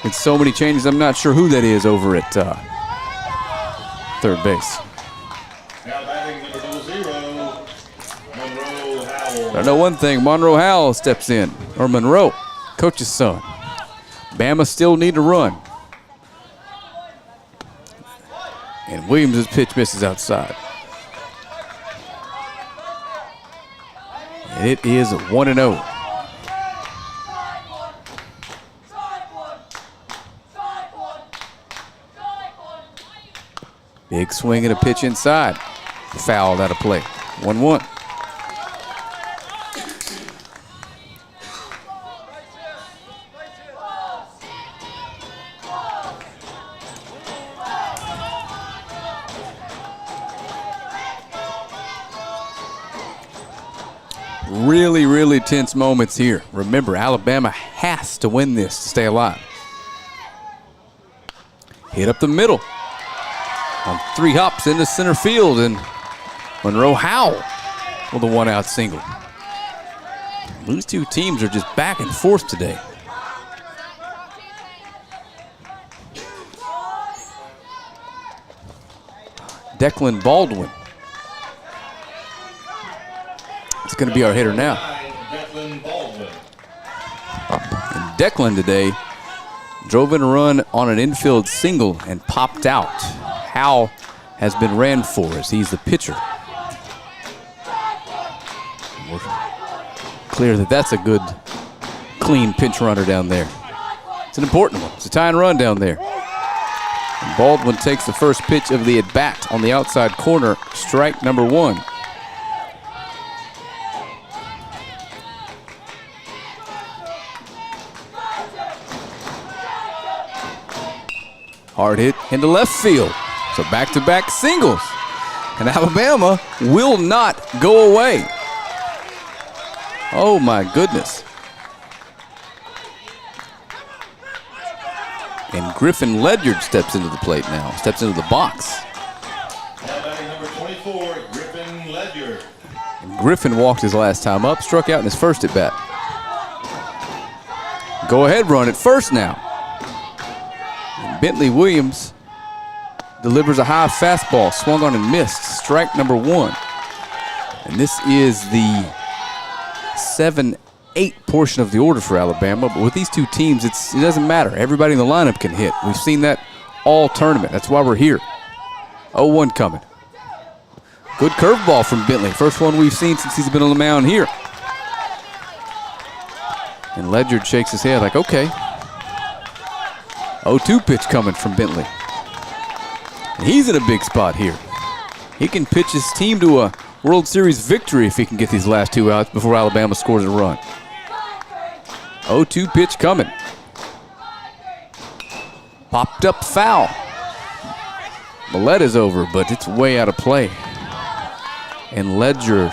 It's so many changes, I'm not sure who that is over at third base. Now batting number 0, Monroe Howell. I know one thing, Monroe Howell steps in, or Monroe, coach's son. Bama still need to run. And Williams' pitch misses outside. And it is 1-0. Big swing and a pitch inside. Fouled out of play. 1-1. Really, really tense moments here. Remember, Alabama has to win this to stay alive. Hit up the middle. On 3 hops into center field, and Monroe Howell with a 1-out single. These 2 teams are just back and forth today. Declan Baldwin. It's going to be our hitter now. Declan Baldwin. And Declan today drove in a run on an infield single and popped out. Howell has been ran for as he's the pitcher. We're clear that that's a good, clean pinch runner down there. It's an important one. It's a tying run down there. And Baldwin takes the first pitch of the at-bat on the outside corner, strike number 1. Hard hit into left field. So back-to-back singles. And Alabama will not go away. Oh, my goodness. And Griffin Ledyard steps into the plate now, steps into the box. Ledyard. Griffin walked his last time up, struck out in his first at bat. Go ahead run at first now. And Bentley Williams delivers a high fastball, swung on and missed. Strike number 1. And this is the 7-8 portion of the order for Alabama. But with these two teams, it doesn't matter. Everybody in the lineup can hit. We've seen that all tournament. That's why we're here. 0-1 coming. Good curveball from Bentley. First one we've seen since he's been on the mound here. And Ledyard shakes his head like, okay. 0-2 pitch coming from Bentley. And he's in a big spot here. He can pitch his team to a World Series victory if he can get these last 2 outs before Alabama scores a run. 0-2 pitch coming. Popped up foul. Millet is over, but it's way out of play. And Ledyard,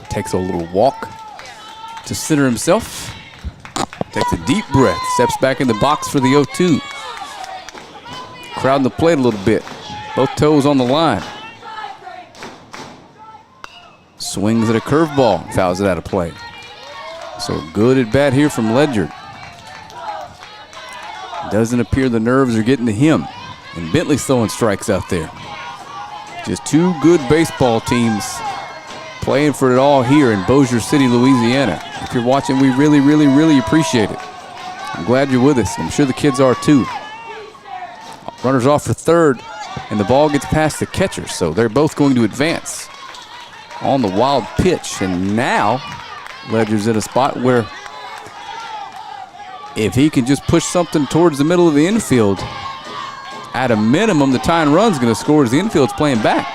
takes a little walk to center himself. Takes a deep breath, steps back in the box for the 0-2. Crowding the plate a little bit. Both toes on the line. Swings at a curveball, fouls it out of play. So good at bat here from Ledyard. Doesn't appear the nerves are getting to him. And Bentley's throwing strikes out there. Just two good baseball teams playing for it all here in Bossier City, Louisiana. If you're watching, we really, really, really appreciate it. I'm glad you're with us. I'm sure the kids are too. Runners off for third, and the ball gets past the catcher, so they're both going to advance on the wild pitch. And now Ledyard's in a spot where if he can just push something towards the middle of the infield, at a minimum, the tying run's going to score as the infield's playing back.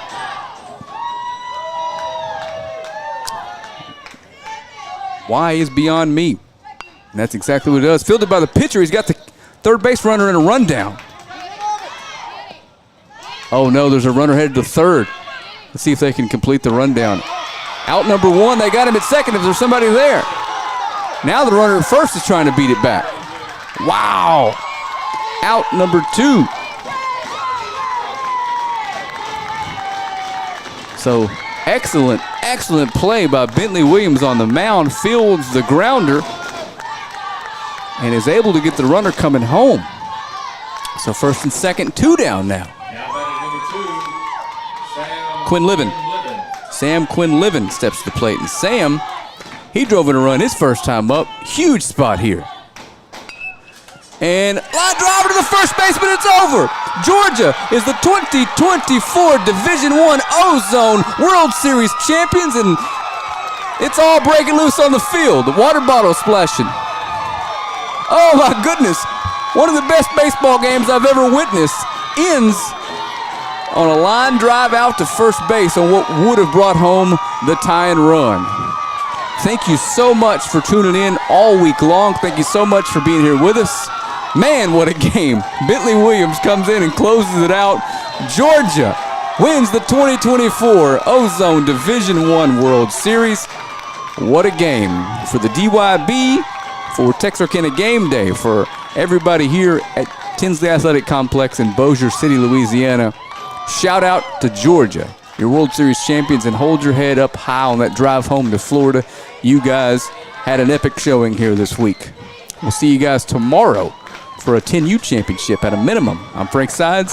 Why is beyond me. And that's exactly what it does. Fielded by the pitcher. He's got the third base runner in a rundown. Oh, no, there's a runner headed to third. Let's see if they can complete the rundown. Out number 1. They got him at second if there's somebody there. Now the runner at first is trying to beat it back. Wow. Out number 2. So excellent, excellent play by Bentley Williams on the mound. Fields the grounder and is able to get the runner coming home. So first and second, 2 down now. Now batting number 2, Sam Quinn-Livin. Sam Quinn-Livin steps to the plate. And Sam, he drove in a run his first time up. Huge spot here. And line driver to the first baseman, it's over. Georgia is the 2024 Division I Ozone World Series champions, and it's all breaking loose on the field. The water bottle splashing. Oh my goodness. One of the best baseball games I've ever witnessed ends on a line drive out to first base on what would have brought home the tying run. Thank you so much for tuning in all week long. Thank you so much for being here with us. Man, what a game. Bentley Williams comes in and closes it out. Georgia wins the 2024 Ozone Division I World Series. What a game for the DYB, for Texarkana Game Day, for everybody here at Tinsley Athletic Complex in Bossier City, Louisiana. Shout out to Georgia, your World Series champions, and hold your head up high on that drive home to Florida. You guys had an epic showing here this week. We'll see you guys tomorrow for a 10U championship at a minimum. I'm Frank Sides.